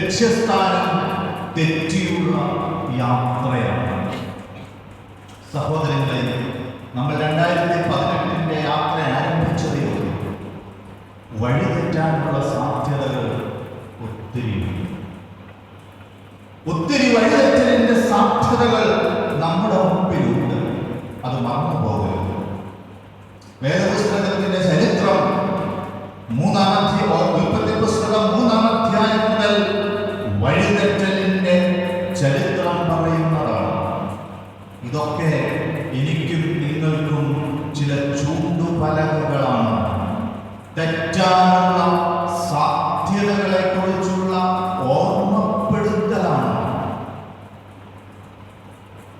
ലക്ഷ്യസ്ഥാനം തെറ്റിയുള്ള യാത്രയാണ്. സഹോദരങ്ങളെ, നമ്മൾ 2018 യാത്ര ആരംഭിച്ചതേ ഉള്ളൂ. വഴിതെറ്റാനുള്ള സാധ്യതകൾ ഒത്തിരി വഴിതെറ്റലിന്റെ സാധ്യതകൾ നമ്മുടെ മുമ്പിലുണ്ട്. അത് മറന്നു പോകരുത്. വേദപുസ്തകത്തിന്റെ ചരിത്രം ഉൽപ്പത്തി പുസ്തകം 3-ാം അധ്യായം മുതൽ വഴിതെറ്റലിന്റെ ചരിത്രം പറയുന്നതാണ്. ഇതൊക്കെ എനിക്കും നിങ്ങൾക്കും ചില ചൂണ്ടുപലകകളാണ്. തെറ്റാനുള്ള സാധ്യതകളെ കുറിച്ചുള്ള ഓർമ്മപ്പെടുത്തലാണ്.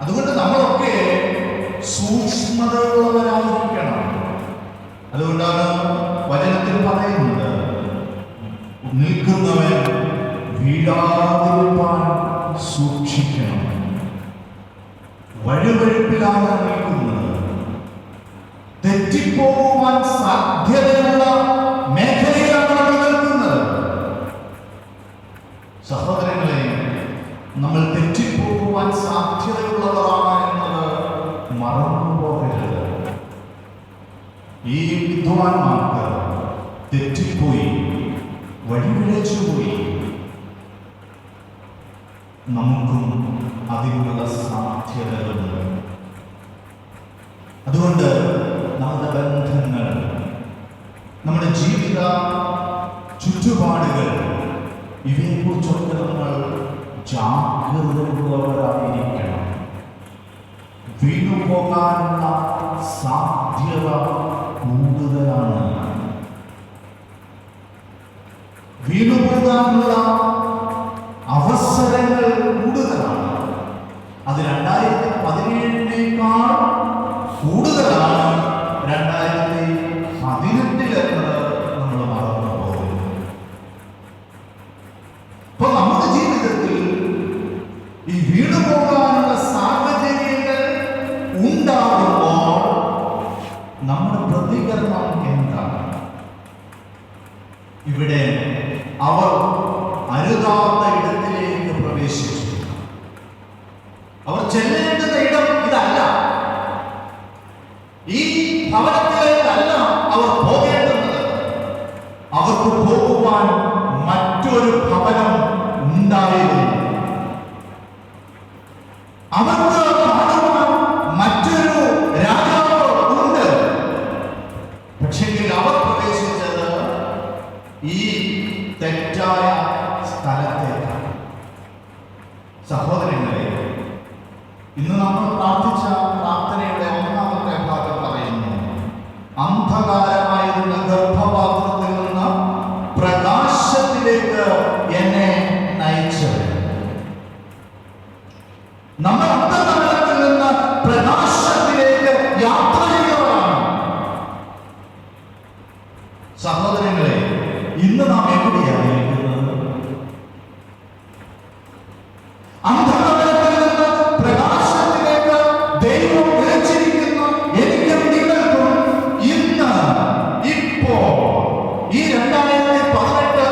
അതുകൊണ്ട് നമ്മളൊക്കെ സൂക്ഷ്മതയുള്ളവരായിരിക്കണം. അതുകൊണ്ടാണ് വചനത്തിൽ പറയുന്നത്, നിൽക്കുന്നവൻ വീഴാതിരിക്കാൻ സൂക്ഷിക്കണം. വഴുവഴുപ്പിലാണ് നിൽക്കുന്നത്. തെറ്റിപ്പോകുവാൻ സാധ്യതയുള്ള മേഖലയിലാണ് നിൽക്കുന്നത്. സഹോദരങ്ങളെ, നമ്മൾ തെറ്റിപ്പോകുവാൻ സാധ്യതയുള്ളവരാണ് എന്നത് മറന്നു പോകരുത്. ഈ വിദ്വാൻമാർക്ക് തെറ്റിപ്പോയി, വഴിപിഴച്ചുപോയി. നമുക്കും അതിനുള്ള സാധ്യതകളുണ്ട്. അതുകൊണ്ട് നമ്മുടെ ബന്ധങ്ങൾ, നമ്മുടെ ജീവിത ചുറ്റുപാടുകൾ, ഇവയെക്കുറിച്ചൊക്കെ നമ്മൾ ജാഗ്രതയുള്ളവരായിരിക്കണം. വീണുപോകാനുള്ള സാധ്യത കൂടുതലാണ്. വീണുപോകാനുള്ള അവസരങ്ങൾ കൂടുതലാണ്. അത് 2017 കൂടുതലാണ് 2018 എന്നത് നമ്മൾ മറന്നു പോകുന്നു. അപ്പൊ നമ്മുടെ ജീവിതത്തിൽ ഈ വീണുപോകാനുള്ള സാഹചര്യങ്ങൾ ഉണ്ടാകുമ്പോൾ നമ്മുടെ പ്രതികരണം എന്താണ്? ഇവിടെ അവർ അരുതാത്ത ഇടത്തിലേക്ക് പ്രവേശിച്ചു. അവർ ചെല്ലേണ്ടുന്ന ഇടം ഇതല്ല. ഈ ഭവനത്തിലേക്കല്ല അവർ പോകേണ്ടുന്നത്. അവർക്ക് പോകുവാൻ മറ്റൊരു ഭവനം ഉണ്ടായിരുന്നു. അവർക്ക് കാണുവാൻ മറ്റൊരു രാജാവ് ഉണ്ട്. പക്ഷെങ്കിൽ അവർ പ്രവേശിച്ചത് ഈ തെറ്റായ സ്ഥലത്തേക്കാണ്. സഹോദരങ്ങളെ, ഇന്ന് നമ്മൾ പ്രാർത്ഥിച്ച പ്രാർത്ഥനയുടെ 1-ാമത്തെ ഭാഗം പറയുന്നു, അന്ധകാരമായിരുന്ന ഗർഭപാത്രത്തിൽ നിന്ന് പ്രകാശത്തിലേക്ക് എന്നെ നയിച്ചത്. നമ്മൾ അന്ധകാരത്തിൽ നിന്ന് പ്രകാശത്തിലേക്ക് യാത്ര ചെയ്യുന്നവരാണ്. സഹോദരങ്ങളെ, ഇന്ന് നാം എവിടെയാണ് ഇരിക്കുന്നത്? അന്ധകാരത്തിൽ നിന്ന് പ്രകാശത്തിലേക്ക് ദൈവം വിളിച്ചിരിക്കുന്ന എനിക്കും നിങ്ങൾക്കും ഇന്ന്, ഇപ്പോ, ഈ 2018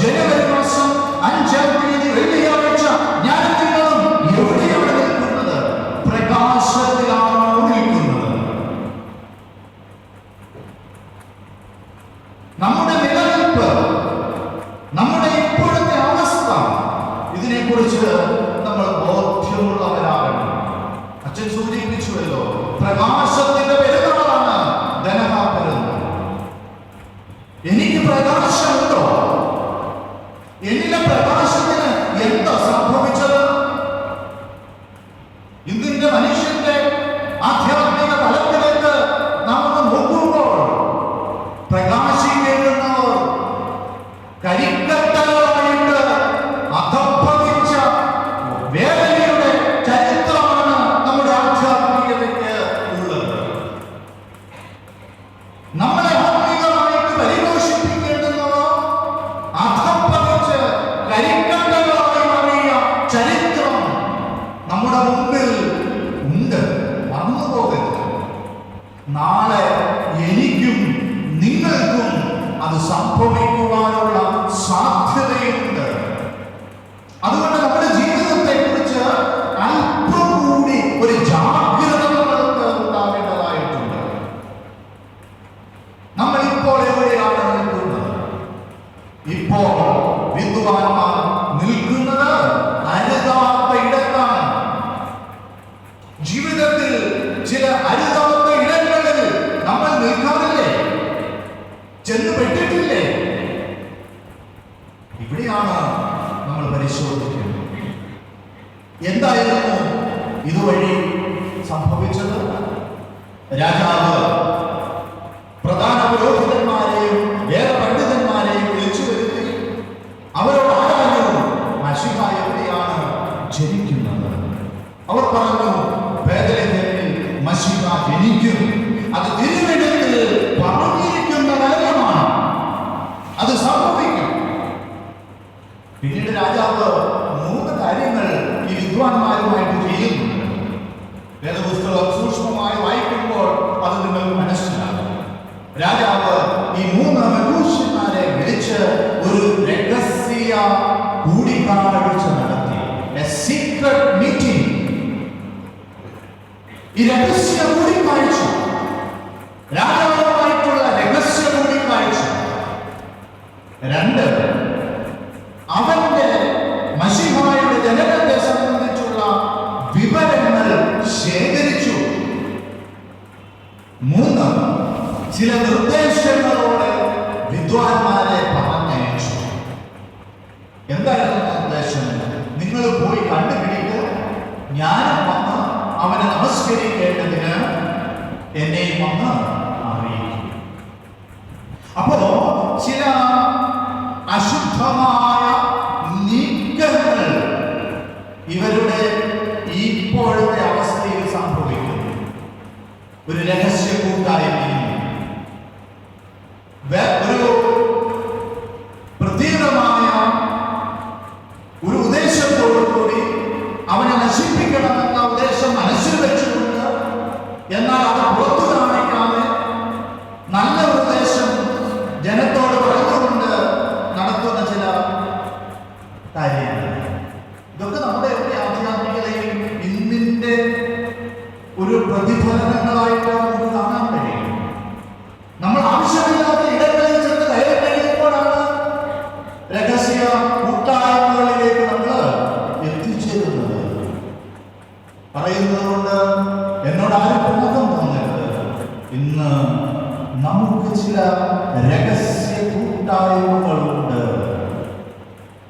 ജനുവരി മാസം 5-ാം തീയതി വെള്ളിയാഴ്ച ഞാൻ നിങ്ങളും എവിടെയാണ് നിൽക്കുന്നത്? പ്രകാശത്തിലാണോ നിൽക്കുന്നത്? നമ്മുടെ നിലനിൽപ്പ്, നമ്മുടെ ഇപ്പോഴത്തെ അവസ്ഥ, ഇതിനെക്കുറിച്ച് നമ്മൾ ബോധ്യമുള്ളവരാകണം. അച്ഛൻ സൂചിപ്പിച്ചുവല്ലോ, പ്രകാശത്തിന്റെ പെരുന്നാളാണ് ധനഹാ പെരുന്നാൾ. എനിക്ക് പ്രകാശമുണ്ടോ? എന്നിലെ പ്രകാശത്തിന് എന്താ സംഭവിച്ചത്? ഇന്നിന്റെ മനുഷ്യന്റെ ആധ്യാത്മിക തലത്തിലേക്ക് നാം നോക്കുമ്പോൾ പ്രകാശിക്കുന്നവർ കരിക്കട്ടകളായിട്ട് അധപ്പതിച്ച വേദനയുടെ ചരിത്രമാണ് നമ്മുടെ ആധ്യാത്മികതയ്ക്ക് ഉള്ളത്. നമ്മളെ ആത്മീകമായിട്ട് പരിപോഷിപ്പിക്കേണ്ടുന്നവർ അധപ്പതിച്ച് കരിക്കട്ടകളായി മാറിയ ചരിത്രം നമ്മുടെ മുമ്പിൽ ഉണ്ട്. മറന്നു പോകരുത്. നാളെ എനിക്കും നിങ്ങൾക്കും അത് സംഭവിക്കുവാനുള്ള സാധ്യതയുണ്ട്. എന്തായിരുന്നു ഇതുവഴി സംഭവിച്ചത്? രാജാവ് പ്രധാന പുരോഹിതന്മാരെയും വേറെ പണ്ഡിതന്മാരെയും വിളിച്ചു വരുത്തി അവരോട് ആരാഞ്ഞു, മശിഹ എവിടെയാണ് ജനിക്കുന്നത്? അവർ പറഞ്ഞു, ബേത്ലഹേമിൽ മശിഹ ജനിക്കും. അത് തിരുവെഴുത്തിൽ പറഞ്ഞിരിക്കുന്ന കാര്യമാണ്, അത് സംഭവിക്കും. പിന്നീട് രാജാവ് 3 കാര്യങ്ങൾ ഈ വിദ്വാൻമാരുമായിട്ട് ചെയ്യുന്നുണ്ട്. വേദപുസ്തകം സൂക്ഷ്മമായി വായിക്കുമ്പോൾ അത് നിങ്ങൾക്ക് മനസ്സിലാകും. രാജാവ് ഈ 3 മനുഷ്യന്മാരെ വിളിച്ച് ഒരു രഹസ്യ കൂടിക്കാഴ്ച നടത്തി. A secret meeting. ഈ രഹസ്യ കൂടിക്കാഴ്ച, രാജാവുമായിട്ടുള്ള രഹസ്യ കൂടിക്കാഴ്ച. 2, അവന്റെ മശിഹായുടെ ജനനത്തെ സംബന്ധിച്ചുള്ള വിവരങ്ങൾ ശേഖരിച്ചു. 3, ചില നിർദ്ദേശങ്ങളോടെ വിദ്വാൻമാരെ പറഞ്ഞയച്ചു. എന്തായിരുന്നു നിർദ്ദേശം? നിങ്ങൾ പോയി കണ്ടുപിടിക്കുക, ഞാനും വന്ന് അവനെ നമസ്കരിക്കേണ്ടതിന് എന്നെയും വന്ന് അറിയിക്കും. അപ്പോ ചില അശുദ്ധമായ നീക്കങ്ങൾ ഇവരുടെ ഇപ്പോഴത്തെ അവസ്ഥയിൽ സംഭവിക്കുന്നു. ഒരു രഹസ്യ കൂട്ടായ്മയും ഒരു പ്രത്യേകമായ ഒരു ഉദ്ദേശത്തോടുകൂടി അവനെ നശിപ്പിക്കണമെന്ന ഉദ്ദേശം മനസ്സിൽ വെച്ചുകൊണ്ട്, എന്നാൽ അത് പുറത്തു കാണിക്കാതെ നല്ല ഉദ്ദേശം ജനത്തോട് പറഞ്ഞുകൊണ്ട് നടത്തുന്ന ചില കാര്യങ്ങൾ. ഇതൊക്കെ നമ്മുടെ ഒക്കെ ആധ്യാത്മികതയിൽ ഇന്നിന്റെ ഒരു പ്രതിഫലനങ്ങളായിട്ട് നമുക്ക് കാണാൻ കഴിയും. നമ്മൾ ആവശ്യമില്ലാത്ത ഇടങ്ങളിൽ ചെന്ന് കയറി കഴിയുമ്പോഴാണ് രഹസ്യ കൂട്ടായ്മകളിലേക്ക് നമ്മൾ എത്തിച്ചേരുന്നത്. പറയുന്നത് കൊണ്ട് എന്നോട് ആരും പിണക്കം തോന്നരുത്. ഇന്ന് നമുക്ക് ചില രഹസ്യ കൂട്ടായ്മകളുണ്ട്.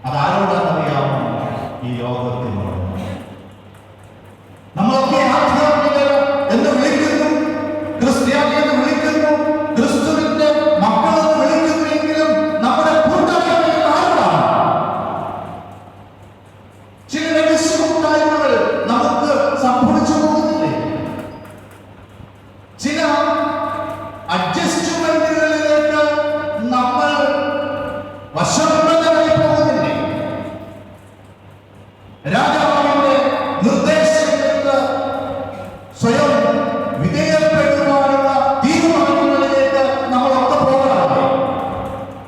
അതാരോടാണെന്നറിയാമോ? ഈ ലോകത്തിനോട്. നമ്മളൊക്കെ ആധ്യാത്മികർ എന്ന് വിളിക്കുന്നു, ക്രിസ്ത്യാനി എന്ന് വിളിക്കുന്നു, ക്രിസ്തുവിന്റെ മക്കളെന്ന് വിളിക്കുന്നുവെങ്കിലും നമ്മുടെ കൂട്ടായ്മകൾ ആരാണ്? ചില രഹസ്യ കൂട്ടായ്മകൾ നമുക്ക് സംഭവിച്ചു പോകുന്നില്ലേ? ചില അഡ്ജസ്റ്റ്മെന്റുകളിലേക്ക് നമ്മൾ വശംവദനായി പോകുന്നില്ലേ? രാജാവിന്റെ നിർദ്ദേശങ്ങൾക്ക് സ്വയം വിധേയപ്പെടുവാനുള്ള തീരുമാനങ്ങളിലേക്ക് നമ്മളൊക്കെ പോകാറില്ലേ?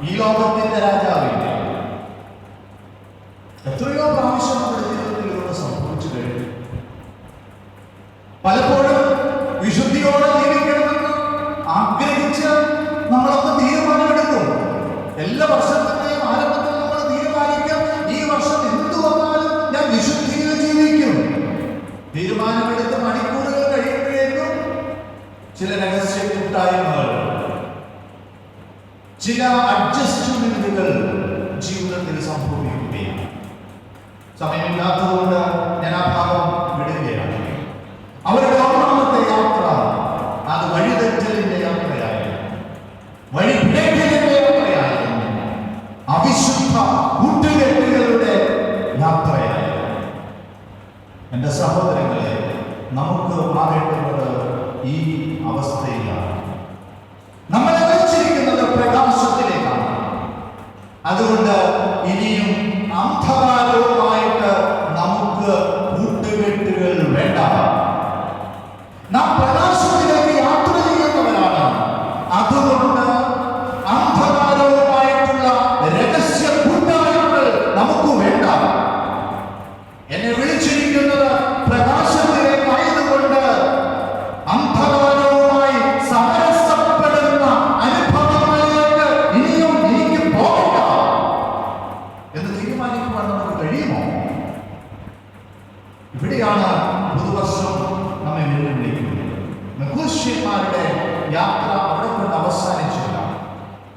ഈ ലോകത്തിന്റെ രാജാവിന്റെ എത്രയോ പ്രാവശ്യം നമ്മുടെ ജീവിതത്തിൽ ഇതൊക്കെ സംഭവിച്ചു കഴിഞ്ഞു. പലപ്പോഴും വിശുദ്ധിയോടെ ജീവിക്കണമെന്ന് ആഗ്രഹിച്ച് നമ്മളൊക്കെ തീരുമാനമെടുക്കും. എല്ലാ വർഷത്തിന്റെയും ആരംഭത്തിൽ നമ്മൾ തീരുമാനിക്കും, ഈ വർഷം എന്തു വന്നാലും ഞാൻ വിശുദ്ധിയിൽ ജീവിക്കും. തീരുമാനമെടുത്ത് മണിക്കൂറുകൾ കഴിയുമ്പോഴേക്കും ചില രഹസ്യ കൂട്ടായ്മകൾ, ചില അഡ്ജസ്റ്റ്മെന്റുകൾ ജീവിതത്തിൽ സംഭവിക്കുകയാണ്. സമയമില്ലാത്തതുകൊണ്ട് ഞാൻ ആ ഭാഗം വിടുകയാണ്. അവരുടെ ഒന്നാമത്തെ യാത്ര അത് വഴിതെറ്റലിന്റെ യാത്രയായിരുന്നു, വഴിപിഴക്കലിന്റെ യാത്രയായിരുന്നു, അവിശുദ്ധ കൂട്ടുകെട്ടുകളുടെ യാത്രയായിരുന്നു. എന്റെ സഹോദരങ്ങളെ, നമുക്ക് മാറേണ്ടുന്നത് ഈ അവസ്ഥയിലാണ്. നമ്മളെ വിളിച്ചിരിക്കുന്നത് പ്രകാശത്തിലേക്കാണ്. അതുകൊണ്ട് ഇനിയും അന്ധകാരവുമായിട്ട് നമുക്ക് കൂട്ടുകെട്ടുകൾ വേണ്ട. നാം പ്രകാശത്തിലേക്ക് യാത്ര ചെയ്യുന്നവരാണ്. അതുകൊണ്ട് അന്ധകാരവുമായിട്ടുള്ള രഹസ്യ കൂട്ടായ്മകൾ നമുക്ക് വേണ്ട. എന്നെ വിളിച്ചിരിക്കുന്നത് പ്രകാശത്തിലേക്കായതുകൊണ്ട് അന്ധകാരവുമായി സമരസപ്പെടുന്ന അനുഭവങ്ങളിലേക്ക് ഇനിയും എനിക്ക് പോകണ്ട എന്ന് തീരുമാനിക്കുവാൻ നമുക്ക് കഴിയുമോ? ഇവിടെയാണ് പുതുവർഷം നമ്മെ വെല്ലുവിളിക്കുന്നത്. മെഹൂഷ്യന്മാരുടെ യാത്ര അവിടെ കൊണ്ട് അവസാനിച്ചില്ല.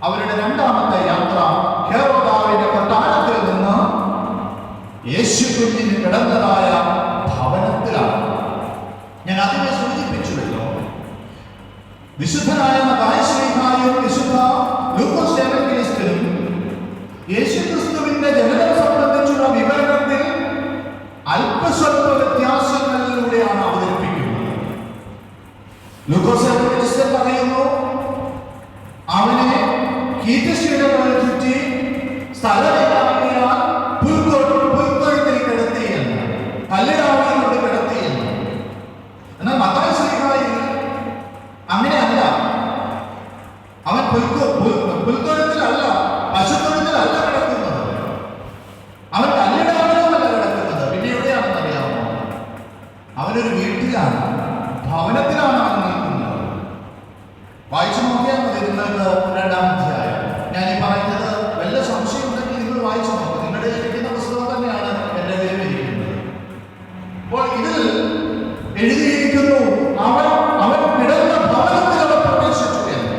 അവരുടെ രണ്ടാമത്തെ യാത്ര ഹെരോദാവിന്റെ കൊട്ടാരത്തിൽ നിന്ന് യേശു കുഞ്ഞിന് കിടന്നതായ വിശുദ്ധനായ മത്തായി ശ്ലീഹായും വിശുദ്ധ ലൂക്കോസ് എവങ്കേലിസ്റ്റും യേശുക്രിസ്തുവിന്റെ ജനനം സംബന്ധിച്ചുള്ള വിവരണത്തിൽ അല്പസ്വല്പ വ്യത്യാസങ്ങളിലൂടെയാണ് അവതരിപ്പിക്കുന്നത്. ലൂക്കോസ് എവങ്കേലിസ്റ്റ് പറയുന്നു, അവനെ കീറ്റശീലകൾ ചുറ്റി സ്ഥലമില്ലാക്കിയാൽ പുൽത്തൊഴുത്തിൽ കിടത്തിയെന്ന്, കല്ലിടാവിൽ കൊണ്ട് കിടത്തിയെന്ന്. എന്നാൽ മത്തായി ശ്ലീഹായിൽ അങ്ങനെയല്ല. അവൻ പുൽത്തൊഴുത്തിലല്ല, പശുത്തൊഴുത്തിലല്ല കിടക്കുന്നത്. അവൻ കല്ലിടാവിലുമല്ല കിടക്കുന്നത്. പിന്നെ എവിടെയാണെന്ന് അറിയാമോ? അവനൊരു വീട്ടിലാണ്, ഭവനത്തിലാണ് അവൻ നിൽക്കുന്നത്. വായിച്ചു നോക്കിയാൽ മതി. നിങ്ങൾക്ക് 2-ാം അധ്യായം. ഞാൻ ഈ പറയുന്നത് വല്ല സംശയം ഉണ്ടെങ്കിൽ നിങ്ങൾ വായിച്ചു നോക്കുക. നിങ്ങളുടെ ഇരിക്കുന്ന പുസ്തകം തന്നെയാണ് എൻ്റെ കയ്യിൽ ഇരിക്കുന്നത്. അപ്പോൾ ഇതിൽ എഴുതിയിരിക്കുന്നു, അവൻ കിടന്ന ഭവനത്തിൽ അവൻ പ്രവേശിച്ചു എന്ന്.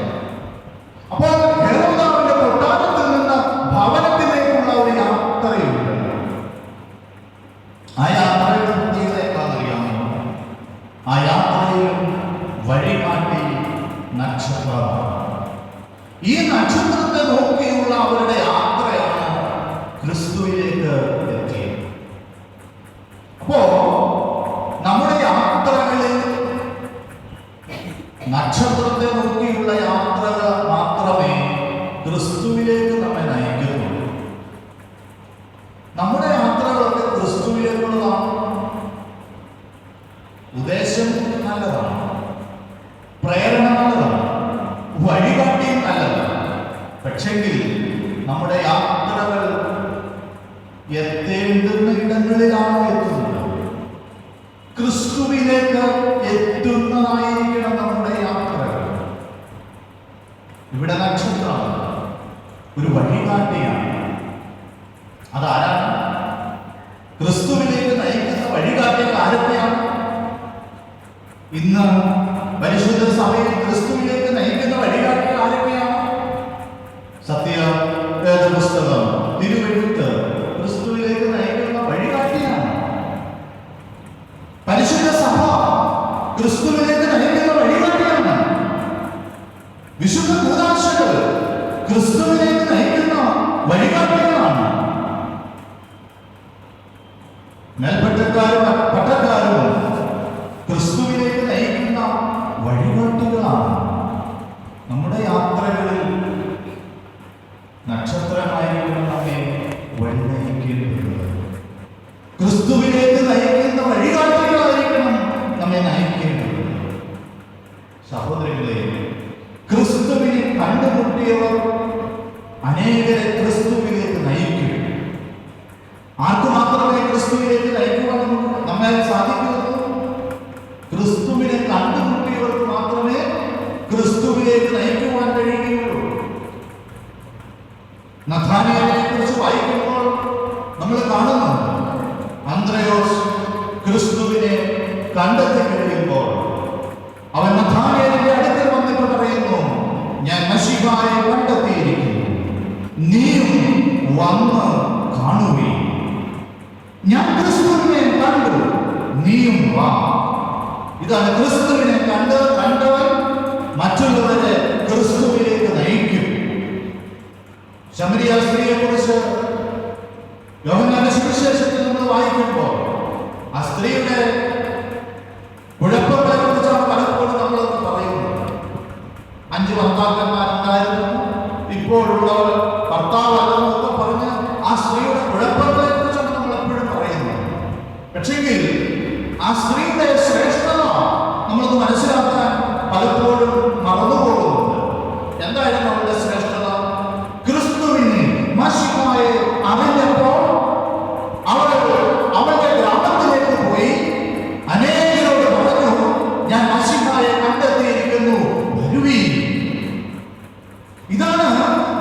അപ്പോൾ ഹെരോദാവിന്റെ കൊട്ടാരത്തിൽ നിന്ന് ഭവനത്തിലേക്കുള്ള ഒരു യാത്രയുണ്ട്. ആ യാത്രയുടെ പ്രത്യേകത എന്താണെന്നറിയാമോ? ആ യാത്രയിൽ വഴികാട്ടി നക്ഷത്രമാണ്. ഈ നക്ഷത്രത്തെ നോക്കിയുള്ള അവരുടെ യാത്രയാണ് ക്രിസ്തുവിലേക്ക് എത്തിയത്. അപ്പോ നമ്മുടെ യാത്രകളിൽ നക്ഷത്രത്തെ നോക്കിയുള്ള യാത്രകൾ മാത്രമേ ക്രിസ്തുവിലേക്ക് നമ്മെ നയിക്കുന്നുള്ളൂ. നമ്മുടെ യാത്രകളൊക്കെ ക്രിസ്തുവിലേക്കുള്ളതാണ്. ഉദ്ദേശം നല്ലതാണ്, പ്രേരണ നല്ലതാണ്, വഴികാട്ടിയും നല്ലതാണ്. പക്ഷെങ്കിൽ നമ്മുടെ യാത്രകൾ എത്തേണ്ടുന്ന ഇടങ്ങളിലാണോ എത്തുന്നത്? ക്രിസ്തുവിലേക്ക് എത്തുന്നതായിരിക്കണം നമ്മുടെ യാത്രകൾ. ഇവിടെ നക്ഷത്രമാണ്, ഒരു വഴികാട്ടിയാണ്. അതാരാണ്? ക്രിസ്തുവിലേക്ക് നയിക്കുന്ന വഴികാട്ടികൾ ആരൊക്കെയാണ്? ഇന്ന് പരിശുദ്ധ സഭയിൽ ക്രിസ്തുവിലേക്ക് നയിക്കുന്ന വഴികാട്ടികൾ ആരൊക്കെയാണ്? സത്യവേദപുസ്തകം, തിരുവെഴുത്ത് ക്രിസ്തുവിലേക്ക് നയിക്കുന്ന വഴികാട്ടിയാണ്. പരിശുദ്ധ സഭ ക്രിസ്തുവിലേക്ക് നയിക്കുന്ന വഴികാട്ടിയാണ്. വിശുദ്ധ കൂദാശകൾ ക്രിസ്തുവിലേക്ക് നയിക്കുന്ന വഴികാട്ടികളാണ്. മേൽപ്പട്ടക്കാരും പട്ടക്കാരും ക്രിസ്തുവിലേക്ക് നയിക്കുന്ന വഴികാട്ടികളാണ്. നമ്മുടെ യാത്രകളിൽ നക്ഷത്രമായിരിക്കണം നമ്മെ വഴി നയിക്കേണ്ടത്. ക്രിസ്തുവിലേക്ക് നയിക്കുന്ന വഴികാട്ടികളായിരിക്കണം നമ്മെ നയിക്കേണ്ടത്. സഹോദരങ്ങളെ, ക്രിസ്തുവിനെ കണ്ടുമുട്ടിയവർ അനേകരെ ക്രിസ്തുവിലേക്ക് നയിക്കും. ആർക്കു മാത്രമേ ക്രിസ്തുവിലേക്ക് നയിക്കുവാൻ നമ്മെ സാധിക്കുള്ളൂ? ക്രിസ്തുവിനെ കണ്ടുമുട്ടിയവർക്ക് മാത്രമേ ക്രിസ്തുവിലേക്ക് നയിക്കുവാൻ കഴിയുകയുള്ളൂ. നഥാനിയേലിനെ കുറിച്ച് വായിക്കുമ്പോൾ നമ്മൾ കാണുന്നുണ്ട്, അന്ത്രയോസ് ക്രിസ്തുവിനെ കണ്ടെത്തി കഴിയുമ്പോൾ അവൻ നഥാനിയേലിന്റെ അടുക്കൽ വന്നിട്ട് പറയുന്നു, ഞാൻ മശീഹായെ കണ്ടെത്തിയിരിക്കുന്നു, നീയും വന്ന് കാണുകയും. ഞാൻ ക്രിസ്തുവിനെ കണ്ടു, നീയും വാ. ഇതാണ് ക്രിസ്തുവിനെ കണ്ടവൻ മറ്റുള്ളവരെ ക്രിസ്തുവിലേക്ക് നയിക്കും. ശമരിയ സ്ത്രീയെ കുറിച്ച് യോഹന്നാന്റെ സുവിശേഷത്തിൽ നമ്മൾ വായിക്കുമ്പോൾ ആ സ്ത്രീയുടെ കുഴപ്പങ്ങളെ കുറിച്ചാണ് പലപ്പോഴും നമ്മളൊക്കെ പറയുന്നത്. 5 ഭർത്താക്കന്മാരുണ്ടായിരുന്നു, ഇപ്പോഴുള്ളവർ ഭർത്താവല്ലെന്നൊക്കെ പറഞ്ഞ് ആ സ്ത്രീയുടെ കുഴപ്പങ്ങളെ കുറിച്ചാണ് നമ്മൾ എപ്പോഴും പറയുന്നത്. പക്ഷെങ്കിൽ ആ സ്ത്രീയുടെ ശ്രേഷ്ഠത നമ്മളത് മനസ്സിലാക്കാൻ പലപ്പോഴും മറന്നുപോകുന്നുണ്ട്. എന്തായിരുന്നു അവളുടെ ശ്രേഷ്ഠത? ക്രിസ്തുവിനെ മശീഹായെ അറിഞ്ഞപ്പോൾ അവളുടെ ഗ്രാമത്തിലേക്ക് പോയി അനേകരോട് പറഞ്ഞു, ഞാൻ മശീഹായെ കണ്ടെത്തിയിരിക്കുന്നു, വരുവീൻ. ഇതാണ്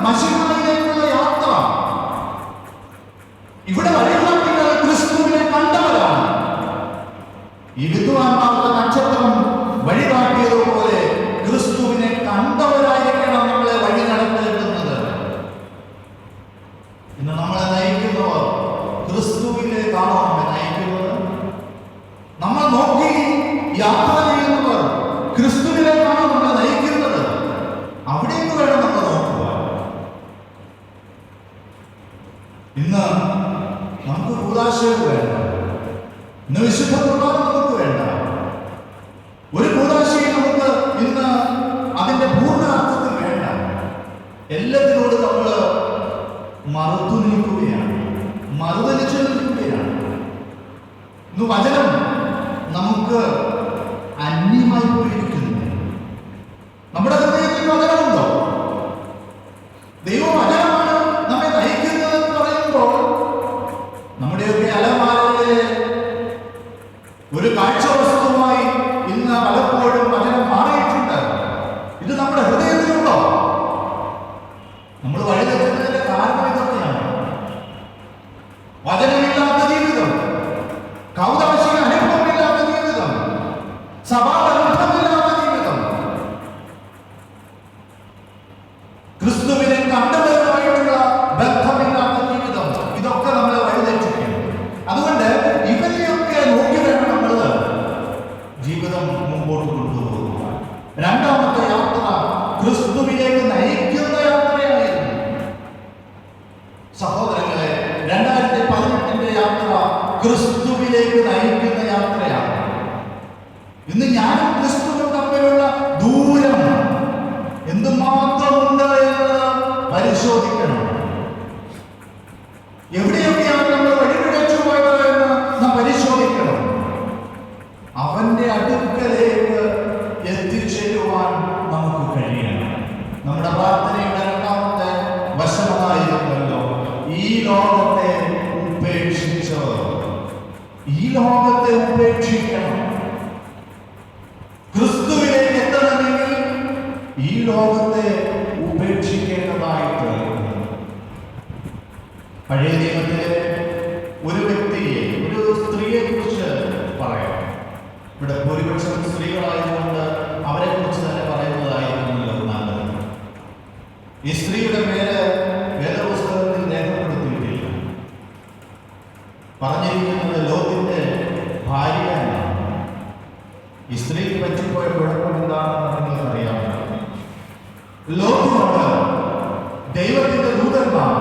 മശീഹായിലേക്കുള്ള യാത്ര. ഇവിടെ വഴികാട്ടികൾ ക്രിസ്തുവിനെ കണ്ടവരാണ്. ഈ വിദ്വാൻമാരുടെ നക്ഷത്രം വഴികാട്ടിയതുപോലെ ക്രിസ്തുവിനെ കണ്ടവരായിരിക്കണം നമ്മളെ വഴി നടത്തേണ്ടുന്നത്. ഇന്ന് നമ്മളെ നയിക്കുന്നവർ ക്രിസ്തുവിലേക്കാണോ നമ്മെ നയിക്കുന്നത്? നമ്മൾ നോക്കി യാത്ര ചെയ്യുന്നവർ ക്രിസ്തുവിലേക്കാണോ നമ്മളെ നയിക്കുന്നത്? വിശുദ്ധ കുർബാന നമുക്ക് വേണ്ട. ഒരു കൂദാശയും നമുക്ക് ഇന്ന് അതിന്റെ പൂർണ്ണ അർത്ഥത്തിൽ വേണ്ട. എല്ലാത്തിനോട് നമ്മൾ മറുത്തു നിൽക്കുകയാണ്, മറുതലിച്ചു നിൽക്കുകയാണ്. ഇന്ന് വചനം നമുക്ക് അന്യമായി പോയിരിക്കുന്നു. നമ്മുടെ ഹൃദയത്തിൽ വചനമുണ്ടോ? ദൈവവചനമാണ് നമ്മെ നയിക്കുന്നത് എന്ന് പറയുമ്പോൾ നമ്മുടെയൊക്കെ അലമാരയിലെ ഒരു കാഴ്ച വസ്തുവുമായി ഇന്ന് പലപ്പോഴും വചനം മാറിയിട്ടുണ്ട്. ഇത് നമ്മുടെ ഹൃദയത്തിലുണ്ടോ? നമ്മൾ വഴിതെറ്റുന്നതിന്റെ കാരണം ഇതൊക്കെയാണ്. വചനമില്ലാത്ത ജീവിതം, കൗതാശിക അനുഭവമില്ലാത്ത ജീവിതം, സഭാബന്ധമില്ലാത്ത ജീവിതം, ക്രിസ്തുവിനെ കണ്ടവരുമായിട്ടുള്ള ബന്ധമില്ലാത്ത ജീവിതം, ഇതൊക്കെ നമ്മളെ വഴിതെറ്റിക്കുന്നു. അതുകൊണ്ട് ഇവരെയൊക്കെ നോക്കി വേണം നമ്മൾ ജീവിതം മുമ്പോട്ട് കൊണ്ടുപോകുക. രണ്ടാമത്തെ യാത്ര ക്രിസ്തുവിലേക്ക് നയിക്കുന്ന യാത്രയായിരുന്നു. സഹോദരങ്ങളെ, 2018 യാത്ര ക്രിസ്തുവിലേക്ക് നയിക്കുന്ന യാത്രയാണ്. ഇന്ന് ഞാനും ക്രിസ്തുവും തമ്മിലുള്ള ദൂരം എന്തുമാത്രമുണ്ട് എന്ന് പരിശോധിക്കണം. എവിടെയൊക്കെയാണ് നമ്മൾ വഴിപിഴച്ചു പോയത് എന്ന് നാം പരിശോധിക്കണം. അവന്റെ അടുക്കലേക്ക് എത്തിച്ചേരുവാൻ നമുക്ക് കഴിയണം. നമ്മുടെ പ്രാർത്ഥനയുടെ രണ്ടാമത്തെ വശമായിരുന്നല്ലോ, ഈ ലോകത്തെ ഉപേക്ഷിച്ച്, ഈ ലോകത്തെ ഉപേക്ഷിക്കണം. ക്രിസ്തുവിലേക്ക് എത്തണമെങ്കിൽ ഈ ലോകത്തെ ഉപേക്ഷിക്കേണ്ടതായിട്ട്. പഴയ നിയമത്തിലെ ഒരു വ്യക്തിയെ, ഒരു സ്ത്രീയെ കുറിച്ച് പറയാം. ഇവിടെ ഭൂരിപക്ഷം സ്ത്രീകളായതുകൊണ്ട് അവരെ കുറിച്ച് തന്നെ പറയുന്നതായിരുന്നല്ലോ നല്ലത്. ഈ സ്ത്രീയുടെ പേര് വേദപുസ്തകത്തിൽ രേഖപ്പെടുത്തിയിട്ടില്ല. പറഞ്ഞിരിക്കുന്നത് ലോത്തിന്റെ ഭാര്യ എന്നാണ്. ഈ സ്ത്രീക്ക് പറ്റിപ്പോയ കുഴപ്പം എന്താണെന്ന് നിങ്ങൾക്കറിയാം. ലോകത്തിനോട് ദൈവത്തിന്റെ ദൂതന്മാർ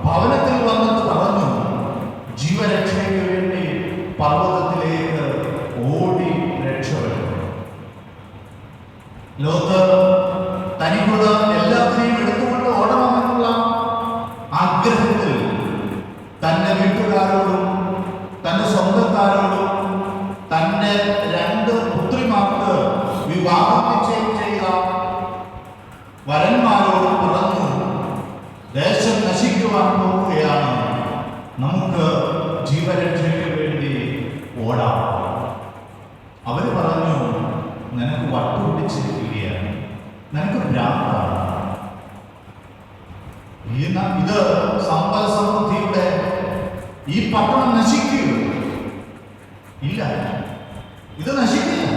ഭവനത്തിൽ വന്നെന്ന് പറഞ്ഞു, ജീവരക്ഷയ്ക്ക് വേണ്ടി പർവ്വതത്തിലേക്ക് ഓടി രക്ഷപ്പെടും. ലോകത്ത് തനിക്കുള്ള എല്ലാത്തിനെയും എടുത്തുകൊണ്ട് ഓടണമെന്നുള്ള ആഗ്രഹത്തിൽ തന്റെ വീട്ടുകാരോടും തന്റെ സ്വന്തക്കാരോടും തന്റെ 2 പുത്രിമാർക്ക് വിവാഹം നിശ്ചയം ചെയ്ത വരന്മാരോടും പറഞ്ഞു, ദേശം നശിക്കുവാൻ പോവുകയാണ്, നമുക്ക് ജീവരക്ഷയ്ക്ക് വേണ്ടി ഓടാം. അവര് പറഞ്ഞു, നിനക്ക് വട്ടുപിടിച്ചിരിക്കുകയാണ്, നിനക്ക് ഭ്രാന്താണ്. ഇത് സമ്പൽ സമൃദ്ധിയുടെ ഈ പട്ടണം നശിക്കൂ? ഇല്ല, ഇത് നശിക്കില്ല.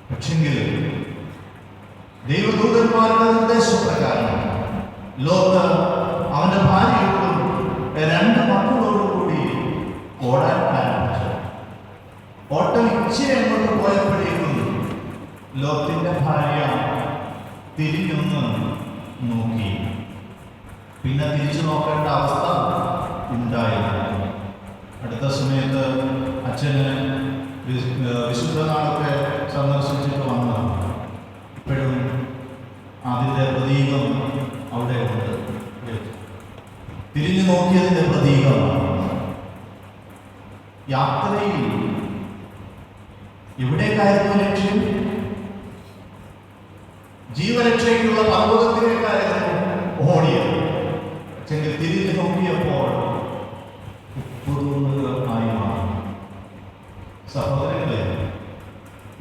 പക്ഷെങ്കിൽ ദൈവദൂതന്മാരുടെ നിർദ്ദേശപ്രകാരം ലോത്ത് അവന്റെ ഭാര്യയോടും 2 മക്കളോടും കൂടി ഓടാൻ ആരംഭിച്ചു. ഓട്ടം ഇച്ചിരി അങ്ങോട്ട് പോയപ്പോഴേക്കും ലോത്തിന്റെ ഭാര്യ തിരിഞ്ഞൊന്ന് നോക്കി. പിന്നെ തിരിച്ചു നോക്കേണ്ട അവസ്ഥ ഉണ്ടായിരുന്നു. അടുത്ത സമയത്ത് അച്ഛന് വിശുദ്ധനാളൊക്കെ സന്ദർശിച്ചിട്ട് വന്നു. ഇപ്പോഴും അതിൻ്റെ പ്രതീകം അവിടെ ഉണ്ട്. തിരിഞ്ഞു നോക്കിയതിൻ്റെ പ്രതീകമാണ്. യാത്രയിൽ എവിടേക്കായിരുന്നു ലക്ഷ്യം? ജീവരക്ഷയ്ക്കുള്ള പർവ്വതത്തിലേക്കായിരുന്നു ഓടിയത്. പക്ഷെങ്കിൽ തിരിഞ്ഞു നോക്കിയപ്പോൾ ആയി മാറി. സഹോദരങ്ങളെ,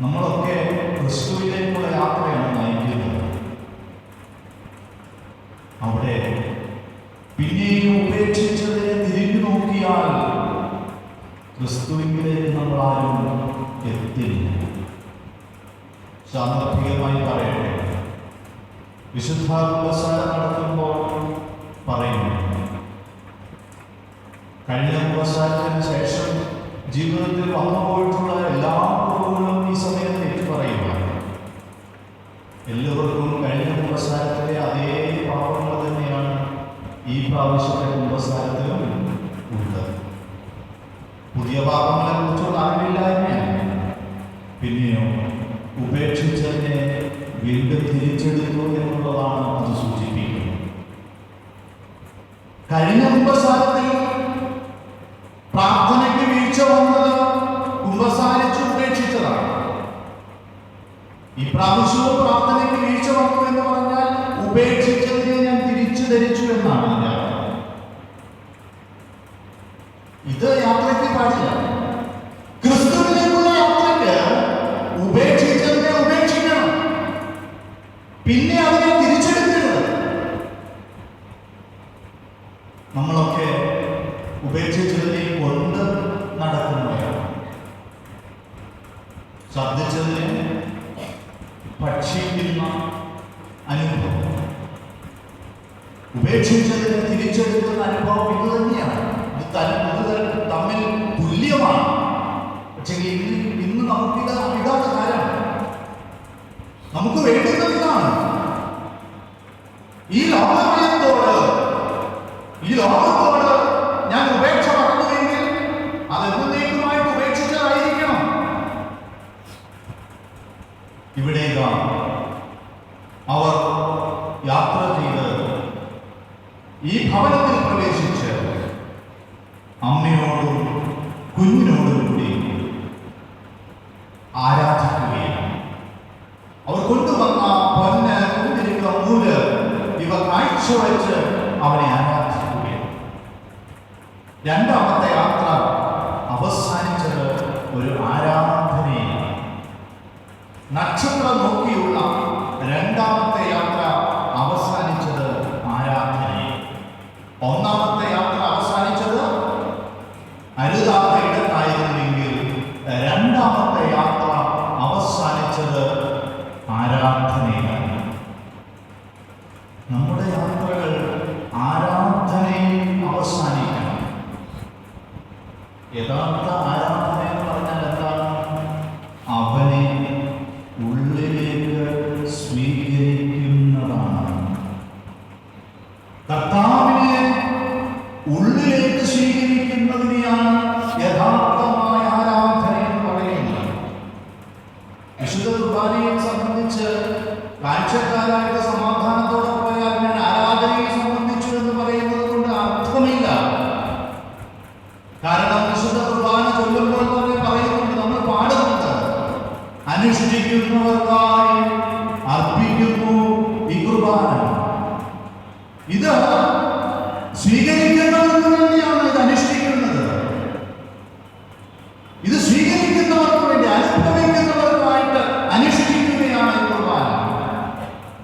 നമ്മളൊക്കെ ക്രിസ്തുവിലേക്കുള്ള യാത്രയാണ് നയിക്കുന്നത്. അവിടെ പിന്നെയും ഉപേക്ഷിച്ചതിനെ തിരിഞ്ഞു നോക്കിയാൽ ക്രിസ്തുവിലേക്ക് നമ്മൾ ആരും എത്തില്ല. സാന്ദർഭികമായി പറയട്ടെ, വിശുദ്ധ കുമ്പസാര നടത്തുമ്പോൾ പറയുന്നു, കഴിഞ്ഞ കുമ്പസാരത്തിന് ശേഷം ജീവിതത്തിൽ വന്നുപോയിട്ടുള്ള എല്ലാ കുറവുകളും ഈ സമയത്ത് ഏറ്റുപറയുക. എല്ലാവർക്കും കഴിഞ്ഞ കുമ്പസാരത്തിലെ അതേ പാപങ്ങൾ തന്നെയാണ് ഈ പ്രാവശ്യത്തെ കുമ്പസാരത്തിലും ഉള്ളത്. പുതിയ പാപങ്ങളെ വീണ്ടും തിരിച്ചെടുത്തു എന്നുള്ളതാണ് അത് സൂചിപ്പിക്കുന്നത്. കഴിഞ്ഞ കുമ്പസാരത്തിൽ പ്രാർത്ഥനയ്ക്ക് വീഴ്ച വന്നത് കുമ്പസാരിച്ച് ഉപേക്ഷിച്ചതാണ്. ഈ പ്രാവശ്യവും പ്രാർത്ഥനയ്ക്ക് വീഴ്ച വന്നു എന്ന് പറഞ്ഞാൽ ഉപേക്ഷിച്ചതിനെ ഞാൻ തിരിച്ചു ധരിച്ചു എന്നാണ് ഞാൻ. ഇത് യാത്രയ്ക്ക് പാടില്ല. ക്രിസ്തുവിലേക്കുള്ള യാത്രയ്ക്ക് ഉപേക്ഷിച്ചതിനെ ഉപേക്ഷിക്കണം, പിന്നെ അതിനെ തിരിച്ചെടുക്കരുത്. നമ്മളൊക്കെ ഉപേക്ഷിച്ചതിനെ കൊണ്ട് നടക്കുന്നവരാണ്. ശബ്ദിച്ചതിനെ ഭക്ഷിക്കുന്ന അനുഭവം, ഉപേക്ഷിച്ചതിനെ തിരിച്ചെടുക്കുന്ന അനുഭവം ഇത് തന്നെയാണ്. ഇത് തമ്മിൽ തുല്യമാണ്. പക്ഷേ ഇന്ന് നമുക്കിത് ഇതാണ് കാര്യം. നമുക്ക് വേണ്ടുന്നത് ഇതാണ്. ഈ ലോകത്തോട് ഞാൻ ഉപേക്ഷ പറഞ്ഞുവെങ്കിൽ അത് എന്നേക്കുമായിട്ട് ഉപേക്ഷിച്ചതായിരിക്കണം. ഇവിടെ അവർ യാത്ര ചെയ്ത് ഈ ഭവനത്തിൽ പ്രവേശിച്ച് അമ്മയോടും കുഞ്ഞിനോടും കൂടി ആരാധിക്കുകയാണ്. അവർ കൊണ്ടുവന്ന പൊന്ന്, കുന്തിരിക്ക, നൂല് ഇവ കാഴ്ചവെച്ച് അവനെ ആരാധിക്കുകയാണ്. രണ്ടാമത്തെ യാത്ര അവസാനിച്ചത് ഒരു ആരാധനയാണ്. നക്ഷത്രം നോക്കിയുള്ള രണ്ടാമത്തെ യാത്ര അവസാനിച്ചത് ആരാധനയെ. ഒന്നാമത്തെ യാത്ര അവസാനിച്ചത് അരുതാത്ത ഇടത്തായിരുന്നെങ്കിൽ രണ്ടാമത്തെ യാത്ര അവസാനിച്ചത് ആരാധനയാണ്. നമ്മുടെ യാത്രകൾ ആരാധനയിൽ അവസാനിക്കണം. യഥാർത്ഥ ആരാധന എന്ന് പറഞ്ഞാൽ എന്താണ്? അവനെ ഉള്ളിലേക്ക് സ്വീകരിക്കുന്നതാണ്. കർത്താവിനെ ഉള്ളിലേക്ക് സ്വീകരിക്കുന്നതിനെയാണ് യഥാർത്ഥമായ ആരാധന എന്ന് പറയുന്നത്. വിശുദ്ധ കുർബാനയെ സംബന്ധിച്ച് കാഴ്ചക്കാരായിട്ട് സമാധാനത്തോടെ പോയാൽ ഞാൻ ആരാധനയെ സംബന്ധിച്ചു എന്ന് പറയുന്നത് കൊണ്ട് അർത്ഥമില്ല. കാരണം വിശുദ്ധ കുർബാന ചൊല്ലുമ്പോൾ തന്നെ പറയുന്നുണ്ട്, നമ്മൾ പാടുന്നുണ്ട്, അനുഷ്ഠിക്കുന്നവർക്കായി അർപ്പിക്കുന്നു ഈ കുർബാന. ഇത് സ്വീകരിക്കുന്നവർക്ക് വേണ്ടിയാണ് ഇത് അനുഷ്ഠിക്കുന്നത്. ഇത് സ്വീകരിക്കുന്നവർക്ക് വേണ്ടി, അനുഭവിക്കുന്നവർക്കായിട്ട് അനുഷ്ഠിക്കുകയാണ് ഈ കുർബാന.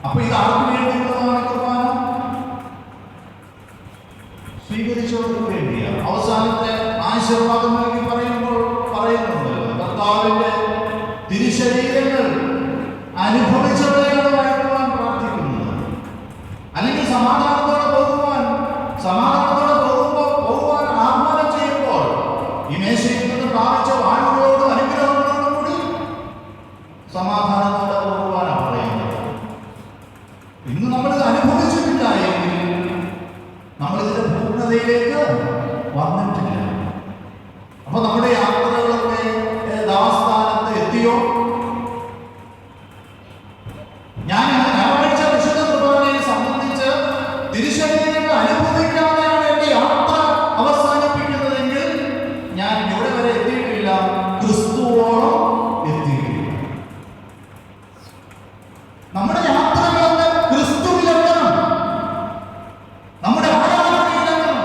അപ്പൊ ഇത് ആർക്ക് വേണ്ടിയുള്ളതാണ് കുർബാന? സ്വീകരിച്ചവർക്ക് വേണ്ടിയാണ്. അവസാനത്തെ ആശീർവാദം നൽകി പറയുന്നുണ്ട്, കർത്താവിന്റെ തിരുശരീരങ്ങൾ അനുഭവിച്ചവരെയാണ് വാഴ്ത്തുവാൻ പ്രാർത്ഥിക്കുന്നത്. അല്ലെങ്കിൽ സമാധാനത്തോടെ പോകുവാൻ ആഹ്വാനം ചെയ്യുമ്പോൾ ഈ മേശയിൽ നിന്ന് പ്രാപിച്ച വാഴുകളോടും അനുഗ്രഹങ്ങളോടും കൂടി സമാധാനത്തോടെ പോകുവാനാണ് പറയുന്നത്. ഇന്ന് നമ്മളിത് അനുഭവിച്ചിട്ടില്ല എങ്കിൽ നമ്മളിതിന്റെ പൂർണ്ണതയിലേക്ക് വന്നിട്ടില്ല. അപ്പൊ നമ്മുടെ യാത്രകളൊക്കെ ദാസ്ഥാനത്ത് എത്തിയോ? ഞാൻ ഞായറാഴ്ച വിശുദ്ധ കുർബാനയെ സംബന്ധിച്ച് തിരുശരീരങ്ങൾ അനുഭവിക്കാതെയാണ് എന്റെ യാത്ര അവസാനിപ്പിക്കുന്നതെങ്കിൽ ഞാൻ ഇവിടെ വരെ എത്തിയിട്ടില്ല, ക്രിസ്തുവോളം എത്തിയിട്ടില്ല. നമ്മുടെ യാത്രകളൊക്കെ ക്രിസ്തുവിലെത്തണം, നമ്മുടെ ആരാധനയിലെത്തണം.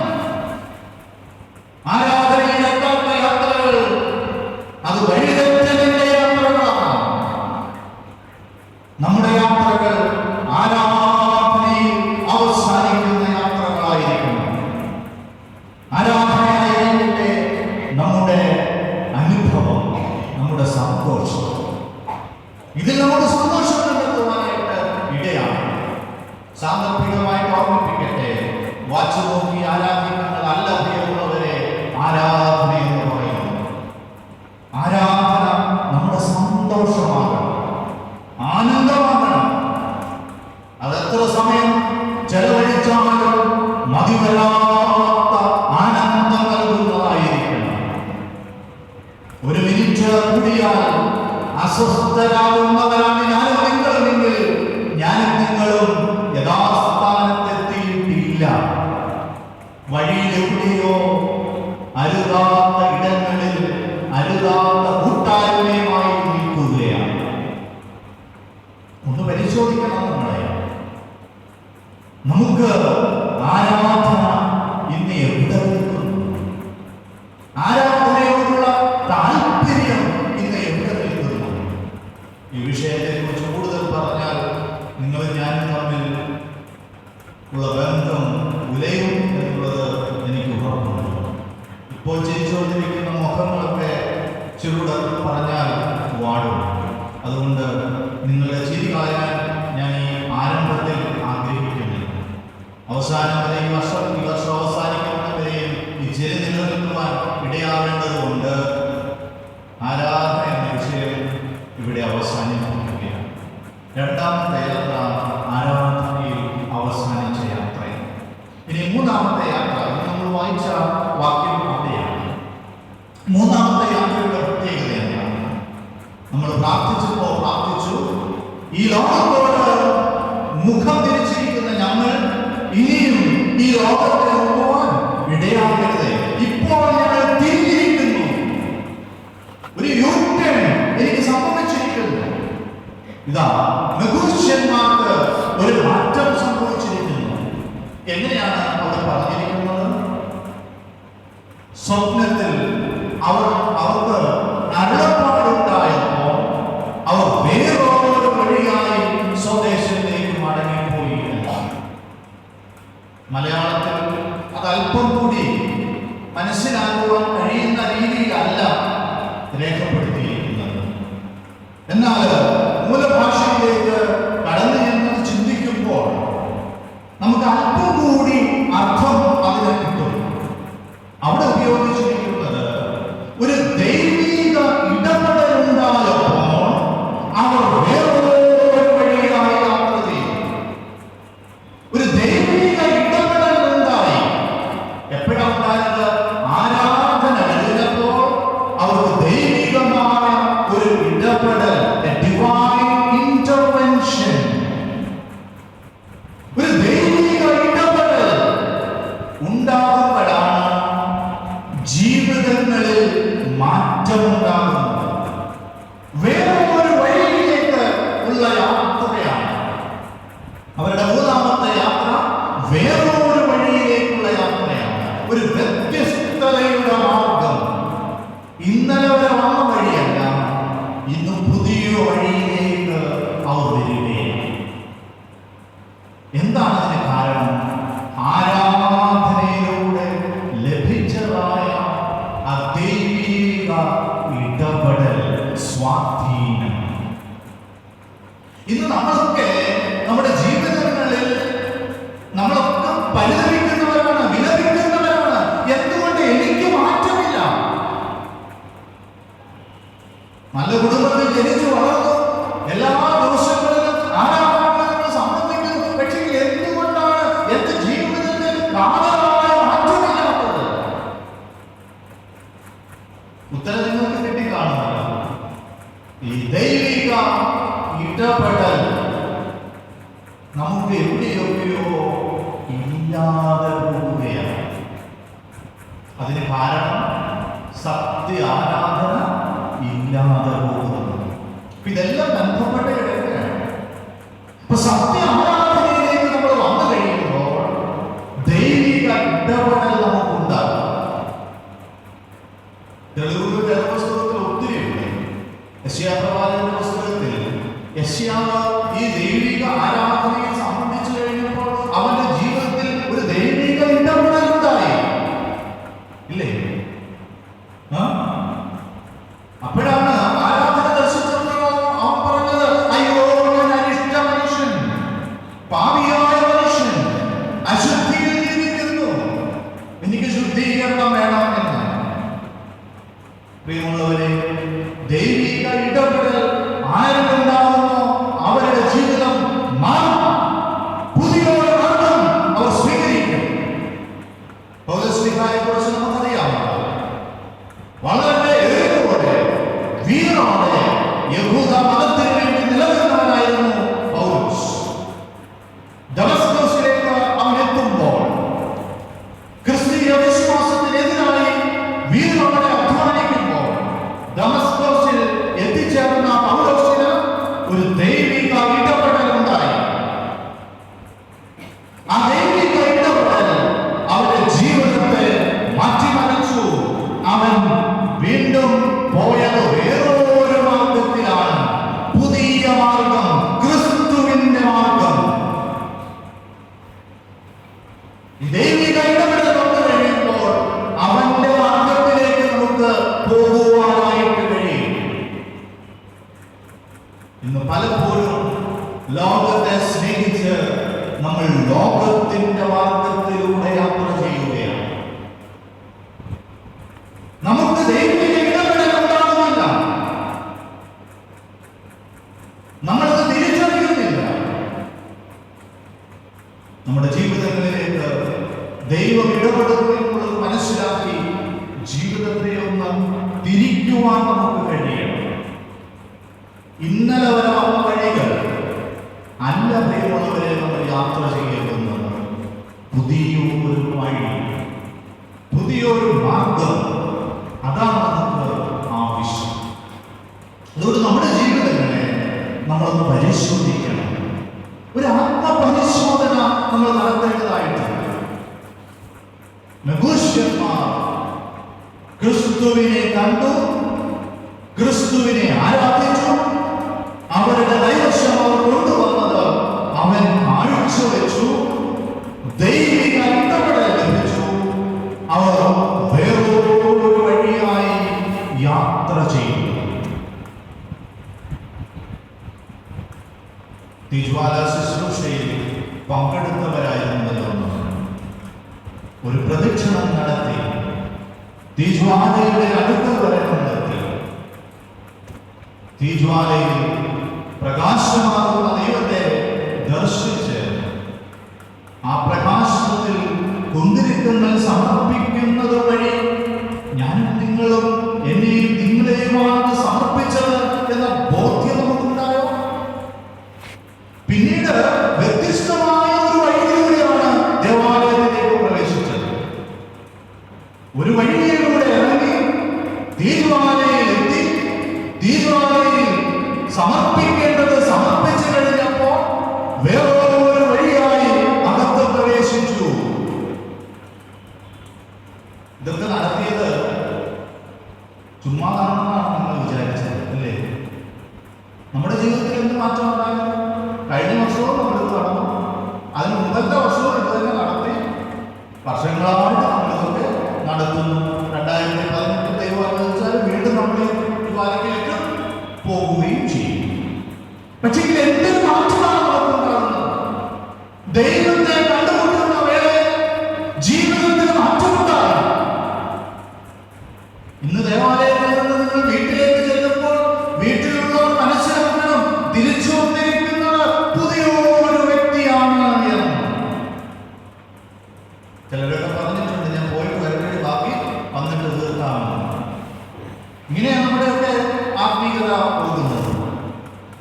ആരാധനയിലെത്താത്ത യാത്രകൾ അത് വഴിതെറ്റലിന്റെ യാത്രകളാണ്. നമ്മുടെ യാത്രകൾ ആരാധനയിൽ അവസാനിക്കുന്ന യാത്രകളായിരിക്കണം. ആരാധനയായിരിക്കട്ടെ നമ്മുടെ അനുഭവം, നമ്മുടെ സന്തോഷം. ഇതിൽ നമ്മുടെ സന്തോഷം കണ്ടെത്തുവാനായിട്ട് ഇടയാണ്. സാന്ദർഭികമായിട്ട് ഓർമ്മിപ്പിക്കട്ടെ, വാച്ച് നോക്കി ആരാധിക്കുന്നതല്ല പ്രിയമുള്ളവരെ ആരാധന എന്ന് പറയുന്നത്. ആരാധന നമ്മുടെ സന്തോഷമാകണം, ആനന്ദമാകണം. അതെത്ര സമയം ചെലവഴിച്ചാലും മതിവരാത്ത ആനന്ദം നൽകുന്നതായിരിക്കണം. ഒരു മിനിറ്റ് കൂടിയാൽ അസ്വസ്ഥരാകുന്നവരാണ് ഞാനും നിങ്ങളുമെങ്കിൽ ഒന്ന് പരിശോധിക്കണം നമ്മളെ. നമുക്ക് ആരാധന ഇന്ന് എവിടെ നിൽക്കുന്നു? ആരാധനയോടുള്ള താല്പര്യം ഇന്ന് എവിടെ നിൽക്കുന്നു? ഈ വിഷയത്തെ കുറിച്ച് കൂടുതൽ പറഞ്ഞാൽ നിങ്ങൾ ഞാനും തമ്മിൽ ഉള്ള ബന്ധം ഉലയും എന്നുള്ളത് എനിക്ക് ഉറപ്പുണ്ട്. ഇപ്പോൾ ചിരിച്ചുകൊണ്ടിരിക്കുന്ന മുഖങ്ങളൊക്കെ ചുരുട് പറഞ്ഞാൽ വാടും. അതുകൊണ്ട് നിങ്ങളുടെ ചിരി കളയാൻ ഞാൻ ഈ ആരംഭത്തിൽ ആഗ്രഹിക്കുന്നില്ല. അവസാനം വരെ ഈ വർഷം അവസാനിക്കുന്നവരെയും ഈ ചിരി നിലനിൽക്കുവാൻ ഇടയാവേണ്ടതുകൊണ്ട് ആരാധന എന്ന വിഷയം ഇവിടെ അവസാനിപ്പിക്കുകയാണ്. രണ്ടാമത്തെ യാത്ര ആരാധനയിൽ അവസാനിച്ച യാത്രയാണ്. ഇനി മൂന്നാമത്തെ യാത്ര നമ്മൾ വായിച്ച വാക്യം അവിടെയാണ്. മൂന്നാമത്തെ യാത്രയുടെ പ്രത്യേകത എന്താണ്? നമ്മൾ പ്രാർത്ഥിച്ചു, ഈ ലോകത്തോട് മുഖം തിരിച്ചിരിക്കുന്ന ഞങ്ങൾ ഇനിയും ഈ ലോകത്തെ നോക്കുവാൻ ഇടയാകരുത്. ഇപ്പോൾ ഞങ്ങൾ തിരിഞ്ഞിരിക്കുന്നു. ഒരു യൂട്ടേൺ എനിക്ക് സംഭവിച്ചിരിക്കുന്നു. ഇതാ മെഗൂഷ്യന്മാർക്ക് ഒരു മാറ്റം സംഭവിച്ചിരിക്കുന്നു. എങ്ങനെയാണ് അവിടെ പറഞ്ഞിരിക്കുന്നത്? സ്വപ്നത്തിൽ അവർക്ക് അരുളപ്പാടുണ്ടായപ്പോൾ അവർ വേറൊരു വഴിയായി സ്വദേശത്തേക്ക് മടങ്ങിപ്പോയി. മലയാളത്തിൽ അത് അല്പം കൂടി മനസ്സിലാക്കുവാൻ കഴിയുന്ന രീതിയിലല്ല രേഖപ്പെടുത്തിയിരിക്കുന്നത്. എന്നാൽ മൂലഭാഷയിലേക്ക് കടന്നു ചെന്ന് ചിന്തിക്കുമ്പോൾ നമുക്ക് അല്പം കൂടി അർത്ഥം അതിന് കിട്ടും. അവിടെ ഉപയോഗിച്ചിരിക്കുന്നത് ഒരു ദൈവിക ഇടപെടലുണ്ടായപ്പോൾ അവർ വേറൊരു വഴിയായി യാത്ര ചെയ്തു. ഒരു ദൈവിക ഇടപെടലുണ്ടായി. എപ്പോഴാണ് ഉണ്ടായത്? ആരാധന കഴിഞ്ഞപ്പോൾ അവർക്ക് ദൈവികമായ ഒരു ഇടപെടൽ, ഡിവൈൻ ഇന്റർവെൻഷൻ, ഒരു ദൈവിക ഇടപെടൽ ഉണ്ടാകുമ്പോഴാണ് ജീവിതങ്ങളിൽ മാറ്റമുണ്ടാകുന്നത്. വേറൊരു വഴിയിലേക്ക് ഉള്ള യാത്രയാണ് അവരുടെ മൂന്നാമത്തെ യാത്ര. വേറൊരു വഴിയിലേക്കുള്ള യാത്രയാണ്, ഒരു വ്യത്യസ്തതയുടെ മാർഗം. ഇന്നലെ വരെ വന്ന വഴിയല്ല, ഇന്ന് പുതിയ വഴിയിലേക്ക് അവർ വരികയാണ്. എന്താണ് അതിന് കാരണം? ആരാധനയിലൂടെ ലഭിച്ചതായ ദൈവിക ഇടപെടൽ, സ്വാധീനം. ഇന്ന് നമ്മളൊക്കെ നമ്മുടെ ജീവിതങ്ങളിൽ നമ്മളൊക്കെ പരിതപിക്കുന്നവരാണ്, വിലപിക്കുന്നവരാണ്. എന്തുകൊണ്ട് എനിക്ക് മാറ്റമില്ല? നല്ല കുടുംബത്തിൽ ജനിച്ചു വളർന്നു, എല്ലാ ദിവസങ്ങളിലും ആരാധനകൾ സംബന്ധിക്കുന്നു. പക്ഷേ എന്തുകൊണ്ടാണ് എന്റെ ജീവിതത്തിൽ കാതലായ മാറ്റമില്ലാത്തത്? ഉത്തരം നിങ്ങൾക്ക് കിട്ടിക്കാണുമല്ലോ. ഈ ദൈവിക ഇടപെടൽ നമുക്ക് എവിടെയൊക്കെയോ ഇല്ലാതെ പോവുകയാണ്. അതിന് കാരണം സത്യ ആരാധന ഇല്ലാതെ പോകുന്നത്. ഇതെല്ലാം ബന്ധപ്പെട്ട കിടക്കുകയാണ്. ഇപ്പൊ സത്യ ആരാധനയിലേക്ക് നമ്മൾ വന്നു കഴിയുമ്പോൾ ദൈവിക ഇടപെടൽ നമുക്കുണ്ടാകും. തെളിവുകളുടെ പുസ്തകത്തിൽ ഒത്തിരിയുണ്ട്. യെശയ്യാപ്രവാചകന്റെ പുസ്തകത്തിൽ യെശയ്യാവ് ഈ ദൈവിക ആരാധനയെ സംബന്ധിച്ചു കഴിഞ്ഞപ്പോൾ അവന്റെ ജീവിതത്തിൽ ഒരു ദൈവിക ഇടപെടൽ ഉണ്ടായി, ഇല്ലേ? അപ്പോഴാണ് ആരാധന ദർശിച്ചപ്പോൾ അവൻ പറഞ്ഞത്, അയ്യോ ഞാൻ അനിഷ്ട മനുഷ്യൻ, പാപിയായ മനുഷ്യൻ, അശുദ്ധിയിൽ ജീവിക്കുന്നു, എനിക്ക് ശുദ്ധീകരണം വേണമെന്ന്. പ്രിയമുള്ളവരെ, ദൈവിക ഇടപെടൽ ആരുണ്ടാകുന്നോ അവരെ ലോകത്തെ സ്നേഹിച്ച് നമ്മൾ ലോകത്തിന്റെ മാർഗത്തിലൂടെ യാത്ര ചെയ്യുകയാണ്. നമുക്ക് ദൈവത്തിന്റെ ഇടപെടൽ ഉണ്ടാകുന്നില്ല, നമ്മളത് തിരിച്ചറിയുന്നില്ല. നമ്മുടെ ജീവിതങ്ങളിലേക്ക് ദൈവം ഇടപെടുന്നത് മനസ്സിലാക്കി ജീവിതത്തെ ഒന്ന് തിരിക്കുവാൻ നമുക്ക് കഴിയണം. ഇന്നലെ വരെ വന്ന വഴികൾ അല്ല പ്രിയമുള്ളവരെ നമ്മൾ യാത്ര ചെയ്യേണ്ടുന്നത്. പുതിയൊരു വഴി, പുതിയൊരു മാർഗം, അതാണ് നമുക്ക് ആവശ്യം. അതുകൊണ്ട് നമ്മുടെ ജീവിതങ്ങളെ നമ്മളൊന്ന് പരിശോധിക്കണം. ഒരു ആത്മപരിശോധന നമ്മൾ നടത്തേണ്ടതായിട്ടുണ്ട്. മെബൂഷ്യന്മാർ ക്രിസ്തുവിനെ കണ്ടു, ക്രിസ്തുവിനെ ആരാധിച്ചു. അവരുടെ കൈവശം അവർ കൊണ്ടുവന്നത് അവൻ കാഴ്ചവെച്ചു, ദൈവിക ഇടപെടൽ ലഭിച്ചു. അവർ വേറൊരു വഴിയായി യാത്ര ചെയ്തു. തീജ്വാല ശുശ്രൂഷയിൽ പങ്കെടുത്തവരായിരുന്നല്ലോ. ഒരു പ്രദക്ഷിണം നടത്തി തീജ്വാലയുടെ അടുക്കൽ വരെ കണ്ടെത്തി. തീജ്വാലയിൽ പ്രകാശമാകുന്ന ദൈവത്തെ ദർശിച്ച് ആ പ്രകാശത്തിൽ കുന്തിരിക്കങ്ങൾ സമർപ്പിക്കുന്നത് വഴി ഞാനും നിങ്ങളും എന്നെയും നിങ്ങളെയുമാണ് സമർപ്പിച്ചത് എന്ന ബോധ്യം നമുക്കുണ്ടായോ? പിന്നീട് വ്യത്യസ്തമായ ഒരു വഴിയിലൂടെയാണ് ദേവാലയത്തിലേക്ക് പ്രവേശിച്ചത്. ഒരു വഴിയിലൂടെ ഇറങ്ങി തീജ്വാലയിലെത്തി. തീജ്വാലയിൽ സമർപ്പിക്കേണ്ടത് സമർപ്പിച്ചു കഴിഞ്ഞപ്പോൾ വേറൊരു വഴിയായി അകത്ത് പ്രവേശിച്ചു. ഇതൊക്കെ നടത്തിയത് ചുമ്മാതാണെന്നാണ് നമ്മൾ വിചാരിച്ചത്, അല്ലേ? നമ്മുടെ ജീവിതത്തിൽ എന്ത് മാറ്റം ഉണ്ടാകും? കഴിഞ്ഞ വർഷവും നമ്മളിത് നടന്നു, അതിന് മുമ്പത്തെ വർഷവും ഇത് തന്നെ നടത്തി. വർഷങ്ങളായിട്ട് നമ്മളിതൊക്കെ നടത്തുന്നു. 2018 ദൈവം അനുവദിച്ചാൽ വീണ്ടും നമ്മൾ ദ്വാരകയിലേക്ക് പോകുകയും ചെയ്യും. പക്ഷേ എന്തൊരു മാറ്റമാണ് നമുക്കുണ്ടാകുന്നത്? ദൈവത്തെ കണ്ടുമുട്ടുന്ന വേള ജീവിതത്തിന് മാറ്റമുണ്ടാകും. ഇന്ന് ദേവാലയത്തിൽ നിന്ന് നിങ്ങൾ വീട്ടിലേക്ക് ചെല്ലുമ്പോൾ വീട്ടിലുള്ളവർ മനസ്സിലാക്കണം, തിരിച്ചു വന്നിരിക്കുന്നത് പുതിയൊരു വ്യക്തിയാണ് എന്ന്. ചിലരൊക്കെ പറഞ്ഞിട്ടുണ്ട്, ഞാൻ പോയിട്ട് വരുമ്പോഴേ ബാക്കി വന്നിട്ട് തീർക്കാമെന്ന്. ഇങ്ങനെയാണ് നമ്മുടെയൊക്കെ ആത്മീയത പോകുന്നത്.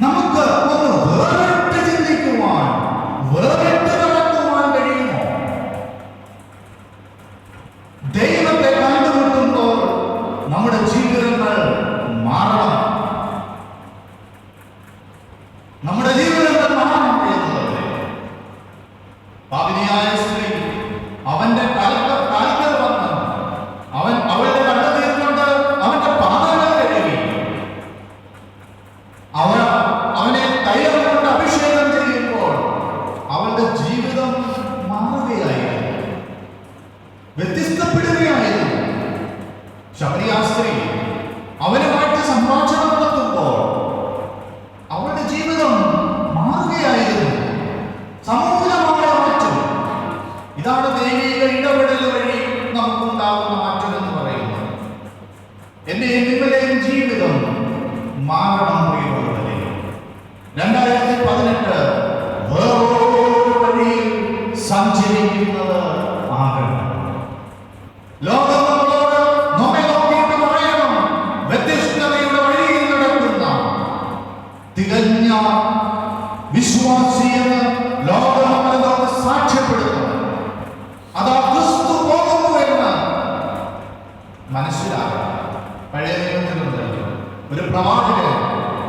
നമുക്ക് ഒന്ന് വേറിട്ട് ചിന്തിക്കുവാൻ, വേറിട്ട് നടക്കുവാൻ കഴിയുമോ? ദൈവത്തെ കണ്ടുമുട്ടുമ്പോൾ നമ്മുടെ ജീവിതങ്ങൾ മാറണം. നമ്മുടെ ജീവിതങ്ങൾ മാറണം എന്നുള്ളത്. പാപിനിയായ സ്ത്രീ അവന്റെ കാൽക്കൽ വന്ന് അവളുടെ കണ്ണുനീർ കൊണ്ട് അവന്റെ പാദങ്ങൾ കഴുകി. അവനെ തൈലം കൊണ്ട് അഭിഷേകം ചെയ്യുമ്പോൾ അവളുടെ ജീവിതം മാറുകയായിരുന്നു, വ്യത്യസ്തപ്പെടുകയായിരുന്നു. ശമരിയ സ്ത്രീ അവനുമായിട്ട് സംഭാഷണം നടത്തുമ്പോൾ അവളുടെ ജീവിതം മാറുകയായിരുന്നു, സമൂലമായ മാറ്റം. ഇതാണ് ദൈവിക ഇടപെടൽ വഴി നമുക്കുണ്ടാകുന്ന മാറ്റം എന്ന് പറയുന്നത്. എന്റെയും നിങ്ങളുടെയും ജീവിതം മാറണം പ്രിയമുള്ളവരെ. 2018 വേറൊരു വഴിയിൽ സഞ്ചരിക്കുന്നത് ആകണം. ലോകം നമ്മളോട് നമ്മെ നോക്കിയിട്ട് പറയണം, വ്യത്യസ്തതയുടെ വഴിയിൽ നടക്കുന്ന തികഞ്ഞ വിശ്വാസിയെന്ന് ലോകം നമ്മളെ സാക്ഷ്യപ്പെടുത്തണം. അതാ ക്രിസ്തു പോകുന്നു എന്ന് മനസ്സിലാക്കണം. പഴയ നിയമത്തിലുണ്ട് ഒരു പ്രവാചകൻ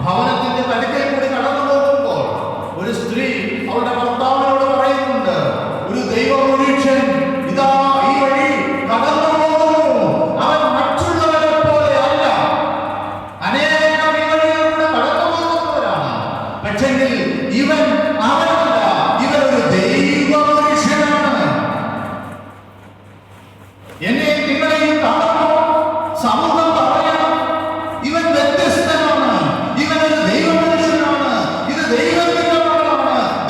ഭവനത്തിന്റെ നടുക്കൽ കൂടി കടന്നു പോകുമ്പോൾ ഒരു സ്ത്രീ അവളുടെ ഭർത്താവിനോട് പറയുന്നുണ്ട്, ഒരു ദൈവപുരുഷൻ ഇതാ ഈ വഴി കടന്നു പോകുന്നു. അവൻ മറ്റുള്ളവരെ പോലെ അല്ല. അനേകം ഈ വഴിയിലൂടെ കടന്നു പോകുന്നവരാണ്. പക്ഷെങ്കിൽ ഇവൻ അവനല്ല, ഇവൻ ഒരു ദൈവപുരുഷനാണ്. എന്നെ നിങ്ങളെയും കാണുമ്പോൾ സമൂഹം പറയണം, ഇവൻ വ്യത്യസ്തനാണ്, ഇവനൊരു ദൈവപുരുഷനാണ്, ഇത് ദൈവത്തിന്റെ മകളാണ്.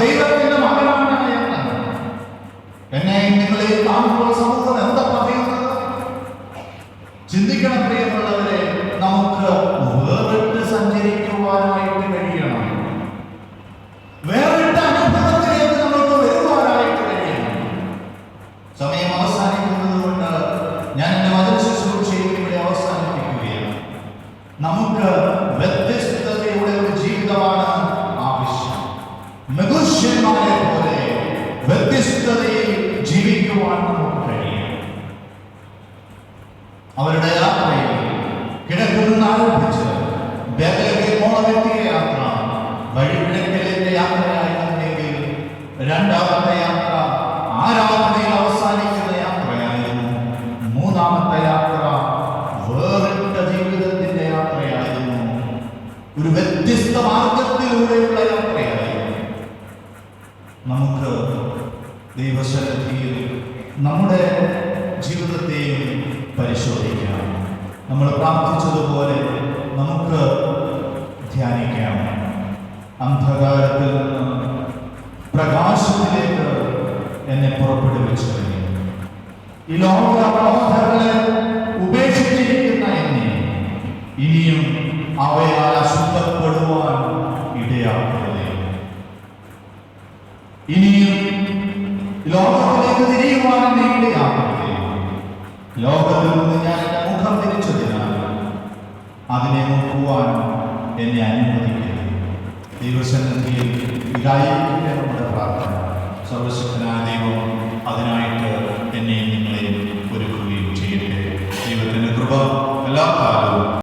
ദൈവത്തിന്റെ മകനാണ് എന്ന് എന്നെ നിങ്ങളെ കാണുമ്പോൾ സമൂഹം എന്താ പറയുന്നത്? ചിന്തിക്കണം പ്രിയമുള്ളവരെ, നമുക്ക് വേറിട്ട് സഞ്ചരിക്കുവാനായിട്ട് കഴിയണം. വേറിട്ട അനുഭവത്തിലേക്ക് നമുക്ക് വരുവാനായിട്ട് കഴിയണം. സമയം അവസാനിക്കുന്നത് കൊണ്ട് ഞാൻ എൻ്റെ വചന ശുശ്രൂഷയിൽ ഇവിടെ അവസാനിപ്പിക്കുകയാണ്. നമുക്ക് വ്യത്യസ്തതയുടെ ഒരു ജീവിതമാണ് ആവശ്യം. മനുഷ്യന്മാരെ പോലെ വ്യത്യസ്തതയിൽ ജീവിക്കുവാൻ നമുക്ക് കഴിയും. അവരുടെ യാത്രയിൽ കിഴക്കിൽ നിന്ന് ആരംഭിച്ച് ബേത്ലഹേമോളമെത്തിയ യാത്ര വഴികിഴക്കിലെ യാത്രയായിരുന്നെങ്കിൽ രണ്ടാമത്തെ യാത്ര ആരാധനയിൽ അവസാനിക്കുന്ന യാത്രയായിരുന്നു. മൂന്നാമത്തെ യാത്ര വേറിട്ട ജീവിതത്തിന്റെ യാത്രയായിരുന്നു. ഒരു വ്യത്യസ്ത മാർഗത്തിലൂടെയുള്ള യാത്രയായിരുന്നു. നമുക്ക് ദൈവസന്നിധിയിൽ നമ്മുടെ ജീവിതത്തെയും പരിശോധിക്കാം. നമ്മൾ പ്രാർത്ഥിച്ചതുപോലെ നമുക്ക് ധ്യാനിക്കാം. അന്ധകാരത്തിൽ നിന്ന് പ്രകാശത്തിലേക്ക് എന്നെ പുറപ്പെടുവിച്ചു കഴിഞ്ഞു. ഈ ലോകബോധങ്ങളെ ഉപേക്ഷിച്ചിരിക്കുന്ന എന്നെ ഇനിയും അവയാൽ അശുദ്ധപ്പെടുവാൻ ഇടയാക്കരുതേ. ഇനിയും ലോകത്തിലേക്ക് തിരിയുവാൻ എന്നെ ഇടയാക്കരുതേ. ലോകത്തിൽ നിന്ന് ഞാൻ എൻ്റെ മുഖം തിരിച്ചതിനാൽ അതിനെ നോക്കുവാൻ എന്നെ അനുവദിക്കരുത്. ദൈവസന്നിധിയിൽ ഇതായിരിക്കും നമ്മുടെ പ്രാർത്ഥന. സർവശക്തനായ